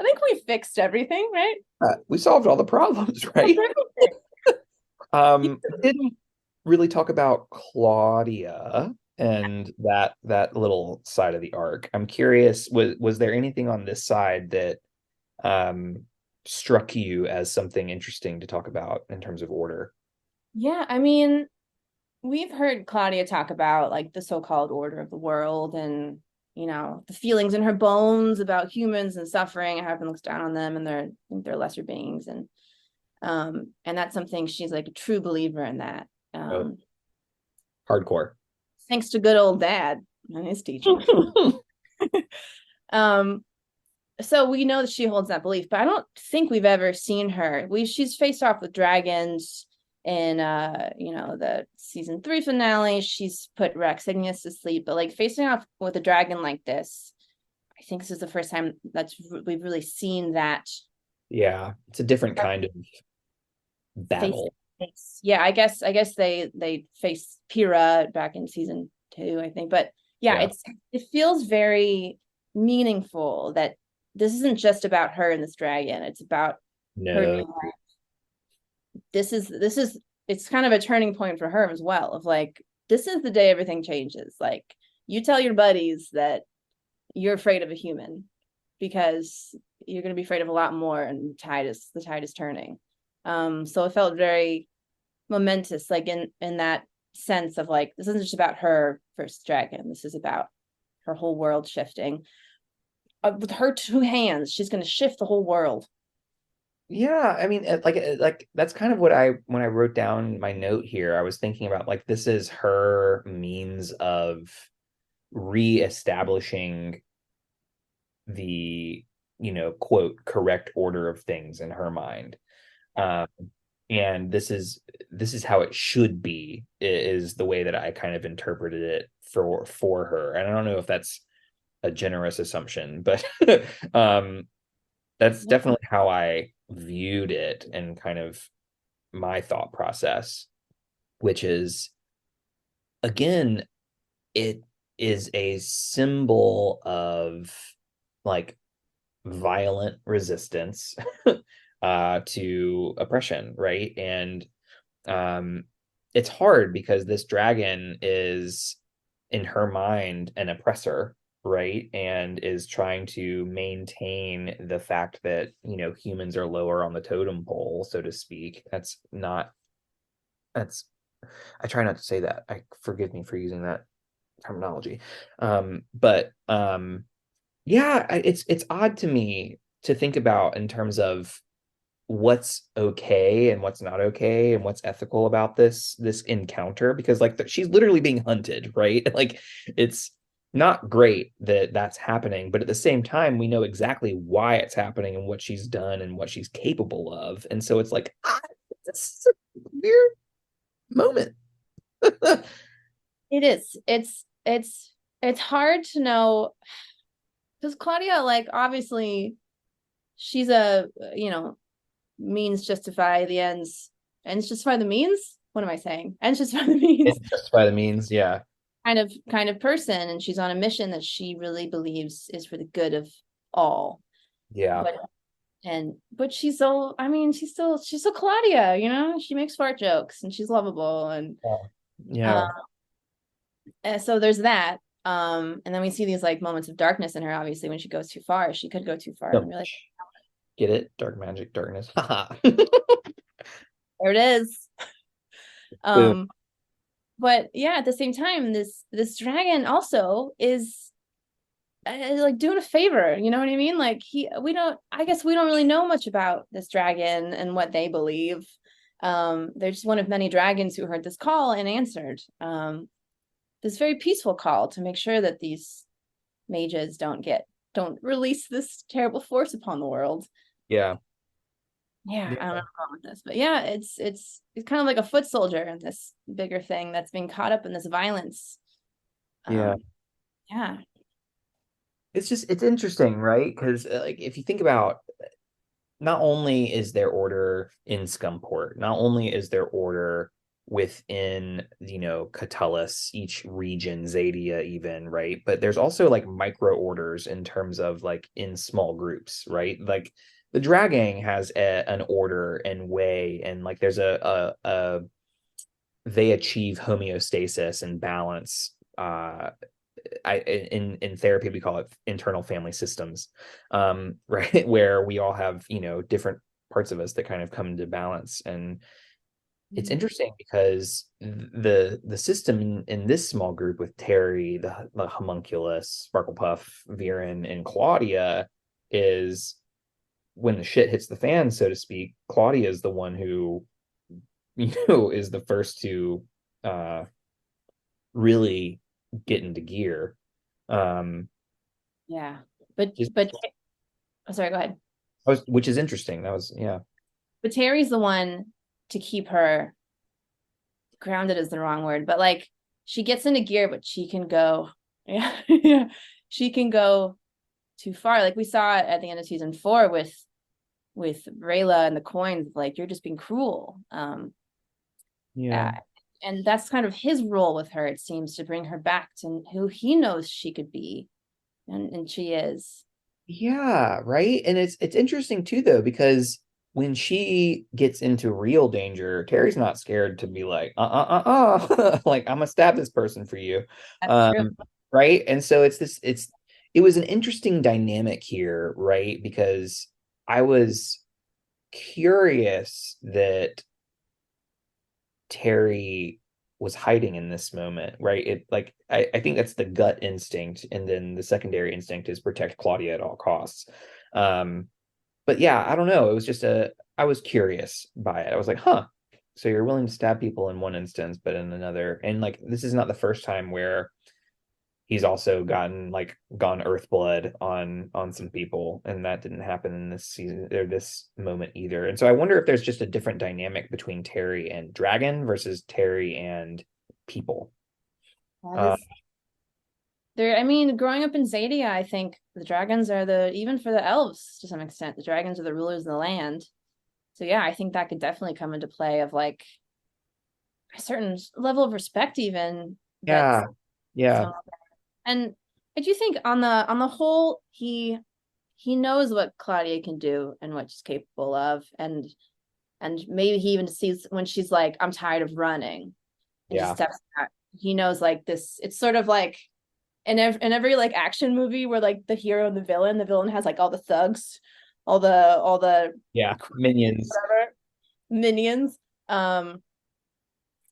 think we fixed everything, right? We solved all the problems, right? Everything. We didn't. really talk about Claudia and that little side of the arc. I'm curious, was there anything on this side that um struck you as something interesting to talk about in terms of order? Yeah, I mean, we've heard Claudia talk about like the so-called order of the world and the feelings in her bones about humans and suffering, how everyone looks down on them and they're lesser beings and that's something she's like a true believer in that. Oh, Um hardcore. Thanks to good old dad and his teachings. Um so we know that she holds that belief, but I don't think we've ever seen her. She's faced off with dragons in the season 3 finale. She's put Rex Ignis to sleep, but like facing off with a dragon like this, I think this is the first time we've really seen that Yeah, it's a different kind of face battle. to face. Yeah, I guess they faced Pyrrha back in season 2, I think. But yeah, Yeah. it feels very meaningful that this isn't just about her and this dragon. It's about her new No. life. This is it's kind of a turning point for her as well, of like, this is the day everything changes. Like, you tell your buddies that you're afraid of a human because you're going to be afraid of a lot more, and the tide is turning. So it felt very momentous, like in that sense of like, this isn't just about her first dragon. This is about her whole world shifting. With her 2 hands, she's going to shift the whole world. Yeah, I mean, like that's kind of what when I wrote down my note here, I was thinking about like this is her means of reestablishing the, quote, correct order of things in her mind. Um, and this is how it should be, is the way that I kind of interpreted it for her. And I don't know if that's a generous assumption, but um that's definitely how I viewed it and kind of my thought process, which is, again, it is a symbol of like violent resistance to oppression, right? And um, it's hard because this dragon is, in her mind, an oppressor, right? And is trying to maintain the fact that, humans are lower on the totem pole, so to speak. That's I try not to say that. I forgive me for using that terminology. But yeah, it's odd to me to think about in terms of what's okay and what's not okay and what's ethical about this encounter, because like she's literally being hunted, right? Like it's not great that that's happening, but at the same time we know exactly why it's happening and what she's done and what she's capable of, and so it's like, this is a weird moment. It is. It's hard to know, because Claudia, like, obviously she's a means justify the ends justify the means. What am I saying? Ends justify the means. It's justify the means, yeah. Kind of person, and she's on a mission that she really believes is for the good of all. Yeah. But she's so, I mean, she's so Claudia, she makes fart jokes and she's lovable, Yeah. uh, Yeah. and so there's that. And then we see these like moments of darkness in her. Obviously, when she goes too far, she could go too far and really. Get it? Dark magic, darkness. Haha. There it is. Boom. But yeah, at the same time, this dragon also is like doing a favor. You know what I mean? Like, I guess we don't really know much about this dragon and what they believe. They're just one of many dragons who heard this call and answered. This very peaceful call to make sure that these mages don't release this terrible force upon the world. Yeah. Yeah, I don't know Yeah. how with this, but yeah, it's kind of like a foot soldier in this bigger thing that's being caught up in this violence. Yeah. Yeah. It's interesting, right? Because like if you think about, not only is there order in Scumport, not only is there order within, Catullus, each region, Zadia even, right? But there's also like micro orders in terms of like in small groups, right? Like the Drag Gang has an order and way, and like there's they achieve homeostasis and balance. In therapy we call it internal family systems, right, where we all have, different parts of us that kind of come into balance. And it's interesting because the system in this small group with Terry, the homunculus, Sparklepuff, Viren, and Claudia is, when the shit hits the fan, so to speak, Claudia is the one who, is the first to really get into gear. Yeah, but oh, sorry, go ahead. Which is interesting. But Terry's the one to keep her grounded is the wrong word, but like she gets into gear, but she can go, yeah, she can go too far. Like we saw it at the end of season 4 with Rayla and the coins, like you're just being cruel. And that's kind of his role with her, it seems, to bring her back to who he knows she could be, and she is. Yeah, right. And it's interesting too, though, because when she gets into real danger, Terry's not scared to be like, like, I'm gonna stab this person for you. That's true. Right. And so it was an interesting dynamic here, right? Because I was curious that Terry was hiding in this moment, right? I think that's the gut instinct, and then the secondary instinct is protect Claudia at all costs. But yeah, I don't know. It was just I was curious by it. I was like, huh. So you're willing to stab people in one instance, but in another, and like this is not the first time where he's also gone Earthblood on some people, and that didn't happen in this season or this moment either. And so I wonder if there's just a different dynamic between Terry and Dragon versus Terry and people. I mean, growing up in Zadia, I think the dragons are even for the elves to some extent, the dragons are the rulers of the land. So yeah, I think that could definitely come into play of like a certain level of respect, even. Yeah. And I do think on the whole, he knows what Claudia can do and what she's capable of, and maybe he even sees when she's like, I'm tired of running, and just steps back. He knows like this. It's sort of like in every like action movie where like the hero and the villain has like all the thugs, all the minions. And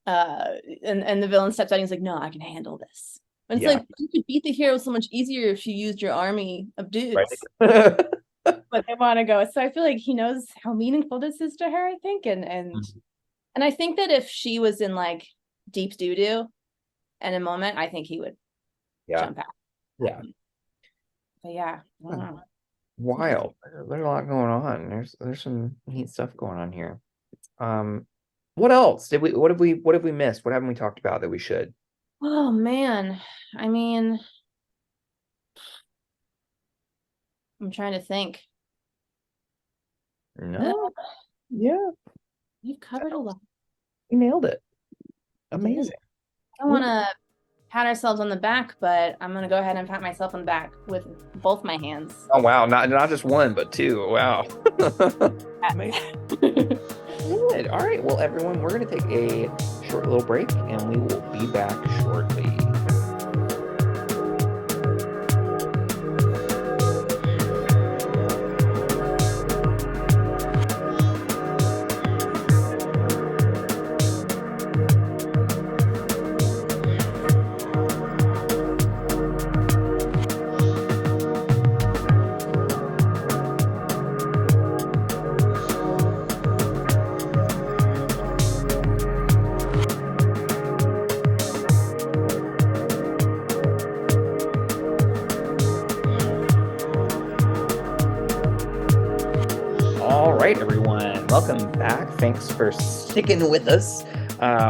the villain steps out and he's like, no, I can handle this. And it's like, you could beat the hero so much easier if you used your army of dudes. Right. But they want to go. So I feel like he knows how meaningful this is to her, I think. And I think that if she was in like deep doo-doo in a moment, I think he would jump out. Yeah. But yeah. Wild. There's a lot going on. There's some neat stuff going on here. What else what have we missed? What haven't we talked about that we should? Oh man. I mean, I'm trying to think. No. Yeah. You've covered a lot. You nailed it. Amazing. I don't want to pat ourselves on the back, but I'm going to go ahead and pat myself on the back with both my hands. Oh, wow. Not just one, but two. Wow. Amazing. Good. All right. Well, everyone, we're going to take a short little break, and we will be back shortly. Welcome back. Thanks for sticking with us.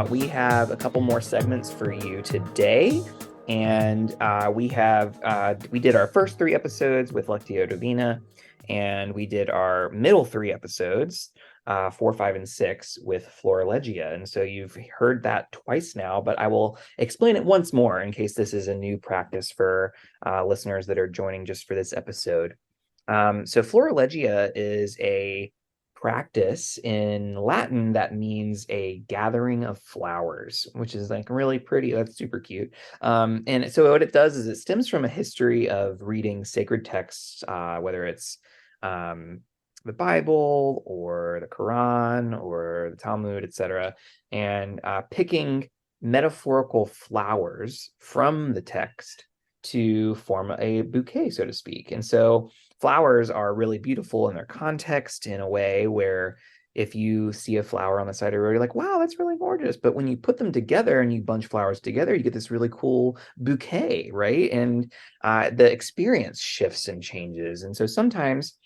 We have a couple more segments for you today, and we did our first 3 episodes with Lectio Divina, and we did our middle 3 episodes, 4, 5, and 6 with Florilegia. And so you've heard that twice now, but I will explain it once more in case this is a new practice for listeners that are joining just for this episode. So Florilegia is a practice in Latin that means a gathering of flowers, which is like really pretty. That's super cute. And so what it does is it stems from a history of reading sacred texts, whether it's the Bible or the Quran or the Talmud, etc., and picking metaphorical flowers from the text to form a bouquet, so to speak. And so flowers are really beautiful in their context in a way where if you see a flower on the side of the road, you're like, wow, that's really gorgeous. But when you put them together and you bunch flowers together, you get this really cool bouquet, right? And the experience shifts and changes. And so sometimes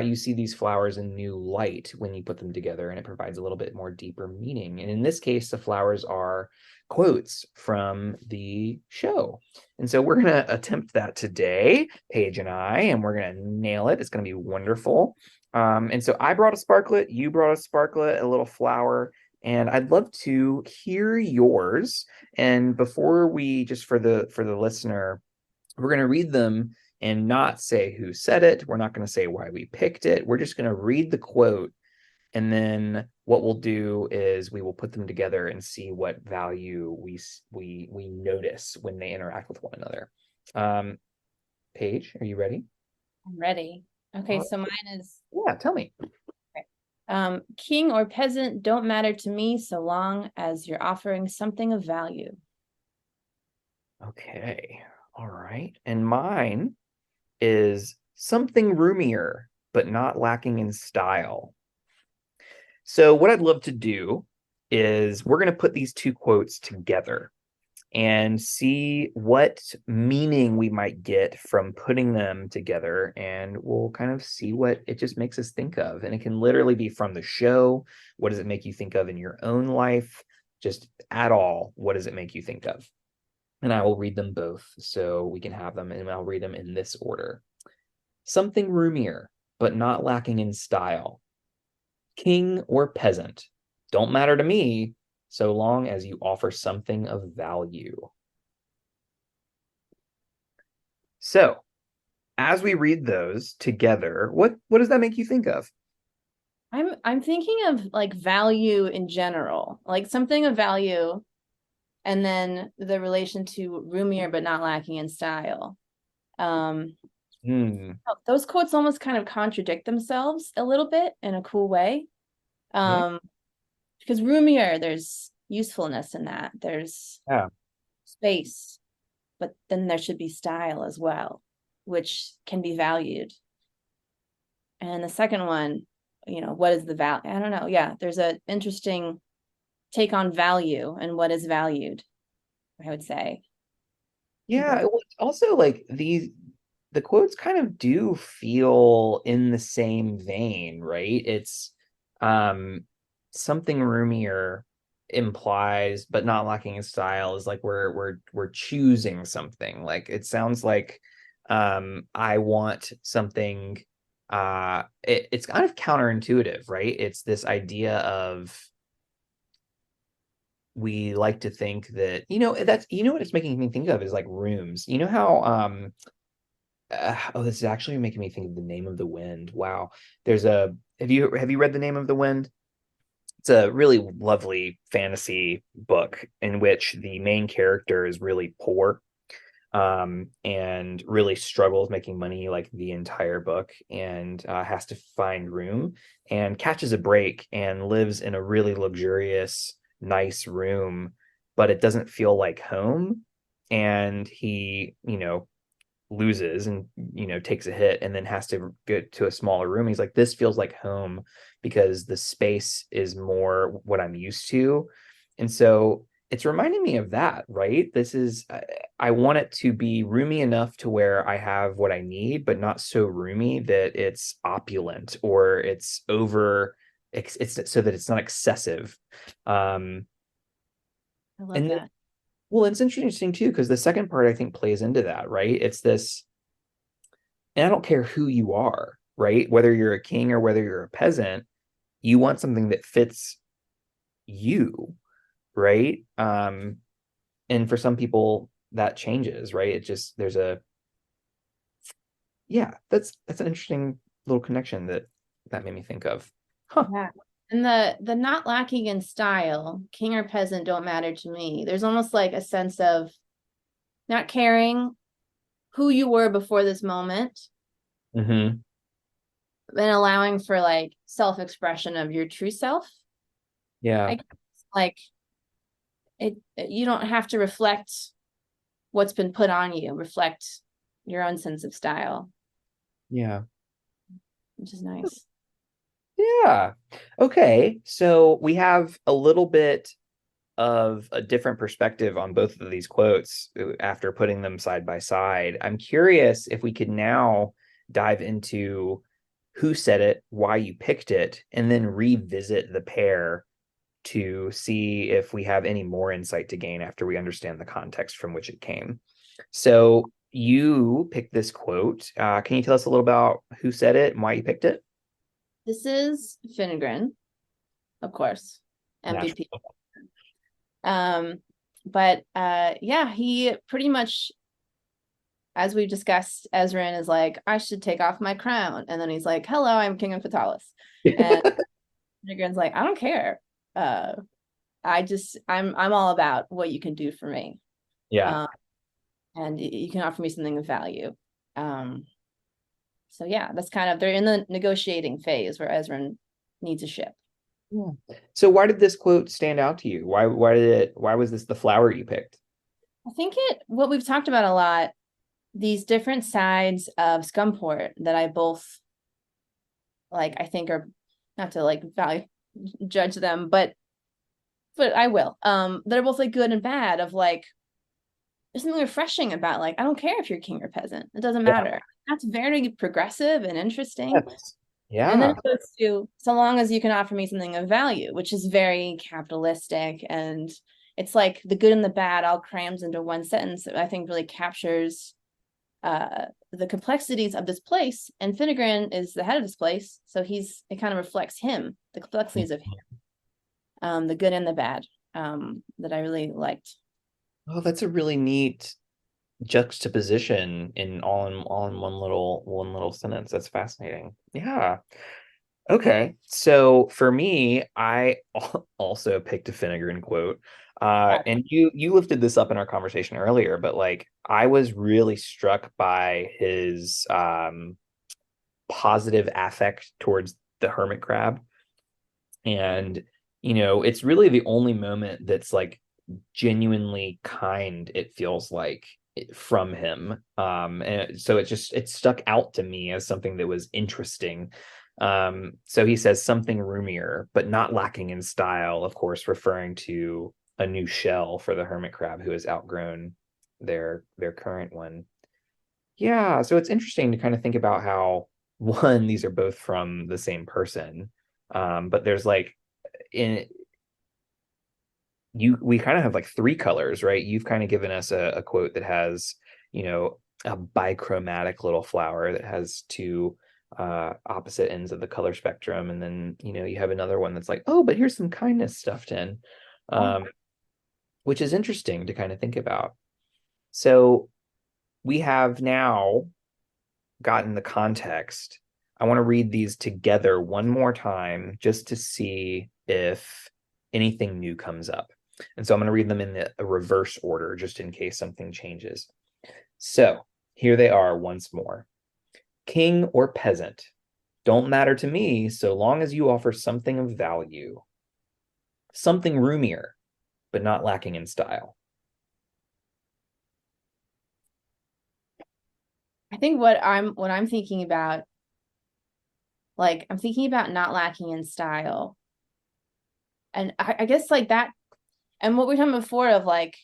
you see these flowers in new light when you put them together, and it provides a little bit more deeper meaning. And in this case, the flowers are quotes from the show. And so we're going to attempt that today, Paige and I, and we're going to nail it. It's going to be wonderful. And so I brought a sparklet, you brought a sparklet, a little flower, and I'd love to hear yours. And before we, just for the listener, we're going to read them and not say who said it. We're not going to say why we picked it. We're just going to read the quote, and then what we'll do is we will put them together and see what value we notice when they interact with one another. Paige, are you ready? I'm ready. Okay, so mine is, yeah, tell me. King or peasant don't matter to me so long as you're offering something of value. Okay, all right. And mine is something roomier, but not lacking in style. So what I'd love to do is we're going to put these two quotes together and see what meaning we might get from putting them together. And we'll kind of see what it just makes us think of. And it can literally be from the show. What does it make you think of in your own life? Just at all, what does it make you think of? And I will read them both so we can have them, and I'll read them in this order. Something roomier, but not lacking in style. King or peasant, don't matter to me so long as you offer something of value. So, as we read those together, what does that make you think of? I'm thinking of like value in general, like something of value, and then the relation to roomier but not lacking in style. Those quotes almost kind of contradict themselves a little bit in a cool way. Yeah. Because roomier, there's usefulness in that. There's space, but then there should be style as well, which can be valued. And the second one, what is the value? I don't know. Yeah, there's an interesting take on value and what is valued, I would say. Yeah, also like the quotes kind of do feel in the same vein, right? It's something roomier implies, but not lacking in style, is like we're choosing something. Like it sounds like I want something it's kind of counterintuitive, right? It's this idea of we like to think that, that's, what it's making me think of is like rooms. You know how oh, this is actually making me think of The Name of the Wind. Wow. Have you read The Name of the Wind? It's a really lovely fantasy book in which the main character is really poor, and really struggles making money like the entire book, and has to find room and catches a break and lives in a really luxurious, nice room, but it doesn't feel like home. And he, loses and takes a hit and then has to get to a smaller room. He's like, this feels like home because the space is more what I'm used to. And so it's reminding me of that, right? This is, I want it to be roomy enough to where I have what I need, but not so roomy that it's opulent or it's over, it's so that it's not excessive. I love And that. well, it's interesting too, because the second part I think plays into that, right? It's this, and I don't care who you are, right? Whether you're a king or whether you're a peasant, you want something that fits you, right? And for some people that changes, right? It just, yeah, that's an interesting little connection that made me think of. Huh. Yeah. And the not lacking in style, king or peasant don't matter to me. There's almost like a sense of not caring who you were before this moment Mm-hmm. and allowing for like self-expression of your true self. Yeah. I guess, like you don't have to reflect what's been put on you, reflect your own sense of style, Yeah. which is nice. Yeah. Okay. So we have a little bit of a different perspective on both of these quotes after putting them side by side. I'm curious if we could now dive into who said it, why you picked it, and then revisit the pair to see if we have any more insight to gain after we understand the context from which it came. So you picked this quote. Can you tell us a little about who said it and why you picked it? This is Finnegan, of course, Naturally. MVP. Um, but yeah, he pretty much, as we've discussed, Ezran is like, I should take off my crown. And then he's like, hello, I'm King of Fatalis. And Finnegan's like, I don't care. I'm all about what you can do for me. Yeah. Um, and you can offer me something of value. So yeah, that's kind of, they're in the negotiating phase where Ezran needs a ship. Yeah. So why did this quote stand out to you? Why was this the flower you picked? I think what we've talked about a lot, these different sides of Scumport that I both like, I think are not to like value judge them, but I will. They're both like good and bad of like there's something refreshing about like I don't care if you're king or peasant. It doesn't Yeah. matter. That's very progressive and interesting. Yes. And then Yeah. it goes to so long as you can offer me something of value, which is very capitalistic and it's like the good and the bad all crammed into one sentence that I think really captures the complexities of this place. And Finnegan is the head of this place, so it kind of reflects him, the complexities of him, the good and the bad, that I really liked. Oh, that's a really neat juxtaposition in all in one little sentence. That's fascinating. Yeah. Okay. So for me, I also picked a Finnegan quote. And you lifted this up in our conversation earlier, but like I was really struck by his positive affect towards the hermit crab. And it's really the only moment that's like genuinely kind, it feels like, from him. And so it stuck out to me as something that was interesting. So he says something roomier but not lacking in style, of course referring to a new shell for the hermit crab who has outgrown their current one. Yeah, so it's interesting to kind of think about how one, these are both from the same person, but there's like in we kind of have like three colors, right? You've kind of given us a quote that has, a bichromatic little flower that has two opposite ends of the color spectrum. And then, you have another one that's like, oh, but here's some kindness stuffed in, um, which is interesting to kind of think about. So we have now gotten the context. I want to read these together one more time just to see if anything new comes up. And so I'm going to read them in the reverse order just in case something changes. So here they are once more. King or peasant, don't matter to me so long as you offer something of value. Something roomier, but not lacking in style. I think what I'm thinking about, like I'm thinking about not lacking in style. And I guess like that, and what we were talking before of like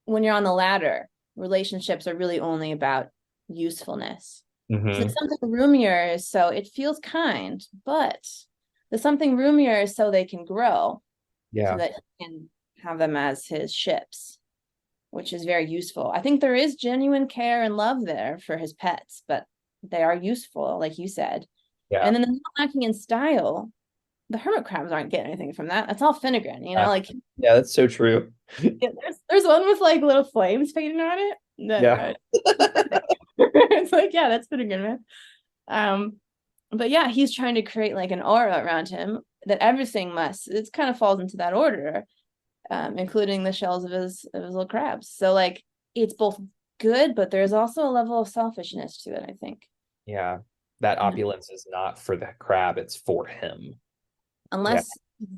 when you're on the ladder, relationships are really only about usefulness. So Mm-hmm. something roomier is so it feels kind, but the something roomier is so they can grow, so Yeah. that he can have them as his ships, which is very useful. I think there is genuine care and love there for his pets, but they are useful, like you said. Yeah. And then the not lacking in style, the hermit crabs aren't getting anything from that. That's all Finnegan, like Yeah, that's so true. yeah, there's one with like little flames painted on it. Yeah. It's like, yeah, that's Finnegan, man. Um, but yeah, he's trying to create like an aura around him that everything must. It kind of falls into that order, including the shells of his little crabs. So like it's both good, but there's also a level of selfishness to it, I think. Yeah. That Yeah. opulence is not for the crab, it's for him. Yeah. Unless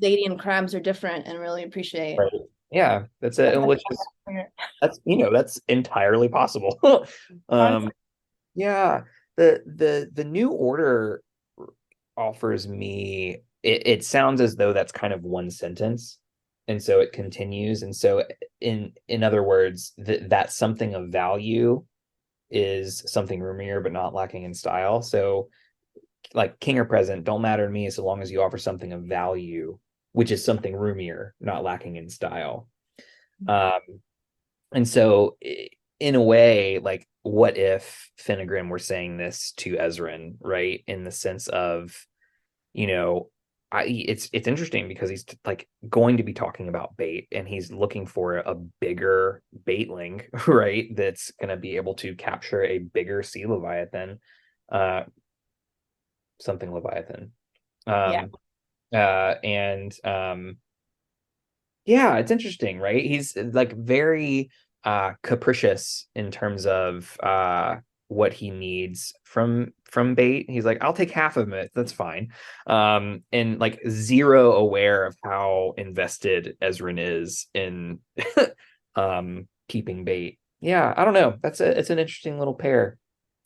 Zadian crabs are different and really appreciate. Right. Yeah. That's it. And which is that's entirely possible. Honestly, um yeah. The new order offers me it sounds as though that's kind of one sentence. And so it continues. And so in other words, that something of value is something roomier but not lacking in style. So like king or present don't matter to me so long as you offer something of value, which is something roomier, not lacking in style. Um, and so in a way, like what if Finnegan were saying this to Ezran, right? In the sense of, you know, it's interesting because he's like going to be talking about bait and he's looking for a bigger baitling, right? That's going to be able to capture a bigger sea leviathan, uh, something leviathan. yeah. Um, and yeah, it's interesting, right? He's like very capricious in terms of what he needs from bait. He's like, I'll take half of it, that's fine. And like zero aware of how invested Ezran is in keeping bait. Yeah, I don't know. It's an interesting little pair.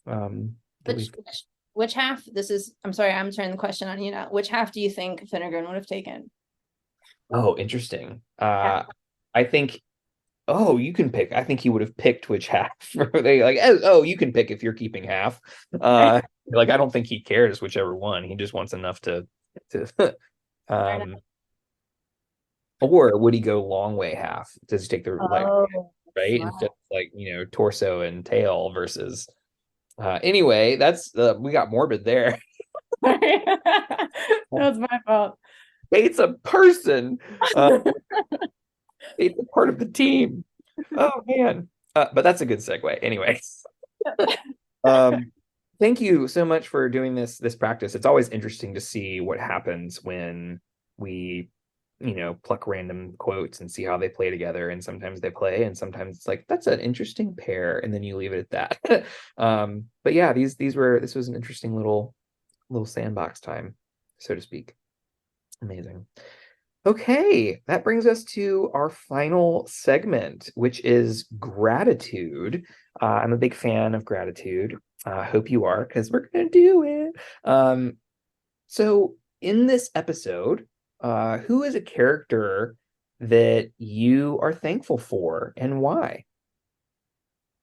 That Which, we've which which half? This is. I'm sorry. I'm turning the question on you now. Which half do you think Finnegan would have taken? Oh, interesting. Yeah. I think oh, you can pick. I think he would have picked which half. They like, oh, you can pick if you're keeping half. Like I don't think he cares whichever one. He just wants enough to um or would he go long way half? Does he take the like Oh, right smart. instead of like, torso and tail versus anyway, that's we got morbid there. That was my fault. It's a person. Uh it's a part of the team. Oh man. But that's a good segue. Anyway. Um, thank you so much for doing this practice. It's always interesting to see what happens when we, pluck random quotes and see how they play together. And sometimes they play, and sometimes it's like that's an interesting pair, and then you leave it at that. But yeah, this was an interesting little sandbox time, so to speak. Amazing. Okay, that brings us to our final segment, which is gratitude. I'm a big fan of gratitude. I hope you are, because we're going to do it. So, in this episode, who is a character that you are thankful for and why?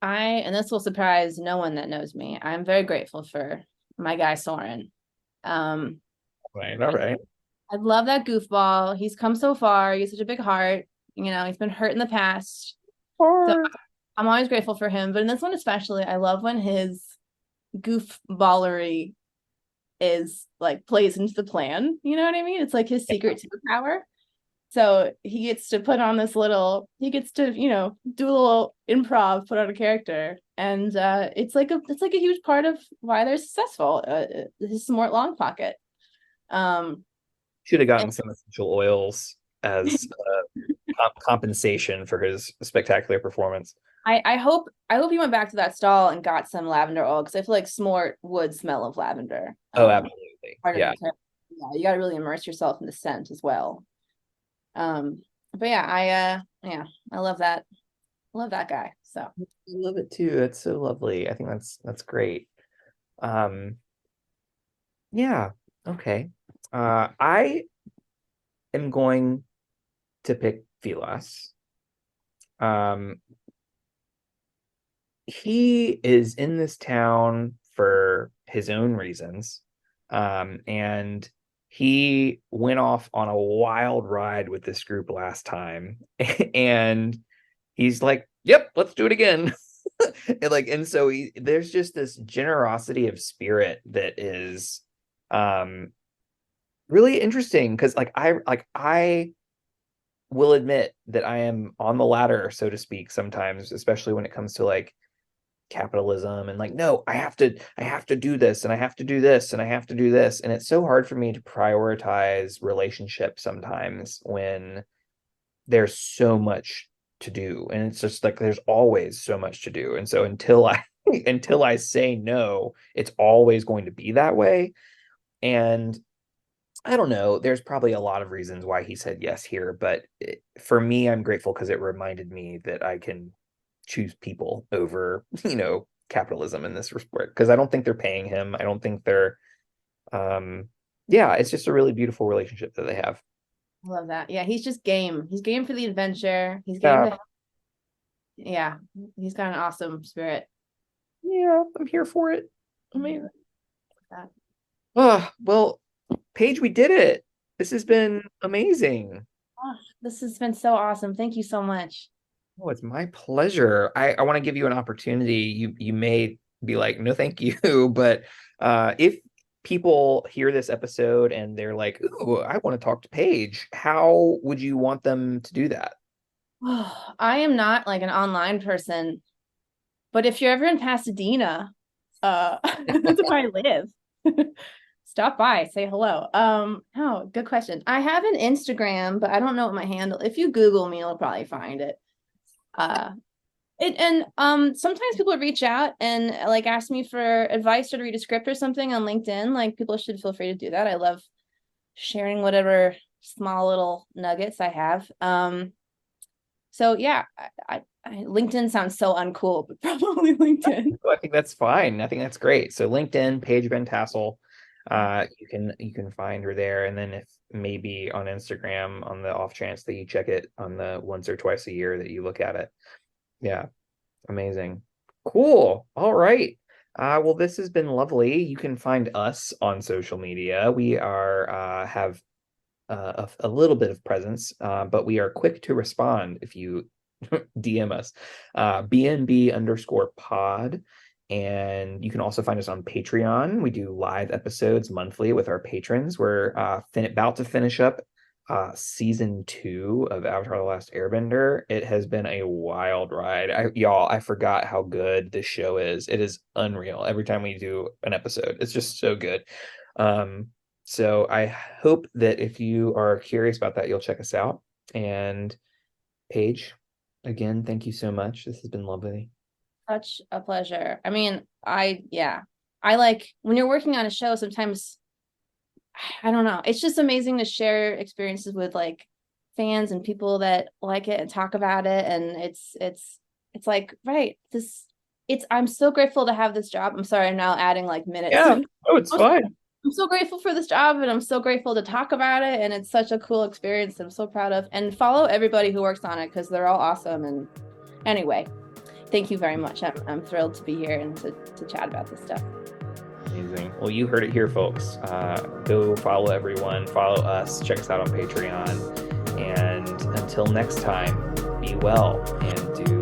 And this will surprise no one that knows me. I'm very grateful for my guy Soren. Um, Right, all right. I love that goofball. He's come so far. He's such a big heart. He's been hurt in the past. So I'm always grateful for him. But in this one especially, I love when his goofballery is like plays into the plan. You know what I mean? It's like his secret superpower. So he gets to he gets to, do a little improv, put on a character. And it's like a huge part of why they're successful. His smart long pocket. Um, Should have gotten some essential oils as compensation for his spectacular performance. I hope he went back to that stall and got some lavender oil because I feel like Smart would smell of lavender. Oh, absolutely. Part of Yeah. yeah, you got to really immerse yourself in the scent as well. But yeah, I love that. Love that guy. So I love it too. That's so lovely. I think that's great. Um, yeah. Okay. I am going to pick Vilas. Um, he is in this town for his own reasons. And he went off on a wild ride with this group last time. And he's like, yep, let's do it again. And so there's just this generosity of spirit that is really interesting because I will admit that I am on the ladder, so to speak, sometimes, especially when it comes to like capitalism and like, no, I have to do this and I have to do this and I have to do this. And it's so hard for me to prioritize relationships sometimes when there's so much to do. And it's just like there's always so much to do. And so until I say no, it's always going to be that way. And I don't know, there's probably a lot of reasons why he said yes here, but for me, I'm grateful because it reminded me that I can choose people over, capitalism in this respect, because I don't think they're paying him. I don't think they're yeah, it's just a really beautiful relationship that they have. I love that. Yeah, he's just game. He's game for the adventure. He's Yeah. game to, yeah, he's got an awesome spirit. Yeah, I'm here for it. Amazing. That. Oh, well, Paige, we did it. This has been amazing. Oh, this has been so awesome. Thank you so much. Oh, it's my pleasure. I want to give you an opportunity. You may be like, no, thank you. But if people hear this episode and they're like, ooh, I want to talk to Paige, how would you want them to do that? Oh, I am not like an online person, but if you're ever in Pasadena, that's where I live. Stop by, say hello. Oh, good question. I have an Instagram, but I don't know what my handle. If you Google me, you'll probably find it. Sometimes people reach out and like ask me for advice or to read a script or something on LinkedIn. Like people should feel free to do that. I love sharing whatever small little nuggets I have. So yeah, I LinkedIn sounds so uncool, but probably LinkedIn. I think that's fine. I think that's great. So LinkedIn, Paige VanTassell. You can find her there. And then if maybe on Instagram, on the off chance that you check it on the once or twice a year that you look at it. Yeah. Amazing. Cool. All right. Well, this has been lovely. You can find us on social media. We are have a little bit of presence, but we are quick to respond if you DM us. BNB_pod. And you can also find us on Patreon. We do live episodes monthly with our patrons. We're about to finish up season 2 of Avatar: The Last Airbender. It has been a wild ride. I forgot how good this show is. It is unreal. Every time we do an episode, it's just so good. So I hope that if you are curious about that, you'll check us out. And Paige, again, thank you so much. This has been lovely. Such a pleasure. I mean, I like when you're working on a show, sometimes I don't know. It's just amazing to share experiences with like fans and people that like it and talk about it. And it's like, right, I'm so grateful to have this job. I'm sorry, I'm now adding like minutes. Yeah. Oh, it's fine. I'm so grateful for this job and I'm so grateful to talk about it. And it's such a cool experience I'm so proud of. And follow everybody who works on it because they're all awesome. And anyway, thank you very much. I'm thrilled to be here and to chat about this stuff. Amazing. Well, you heard it here, folks. Go follow everyone, follow us, check us out on Patreon. And until next time, be well and do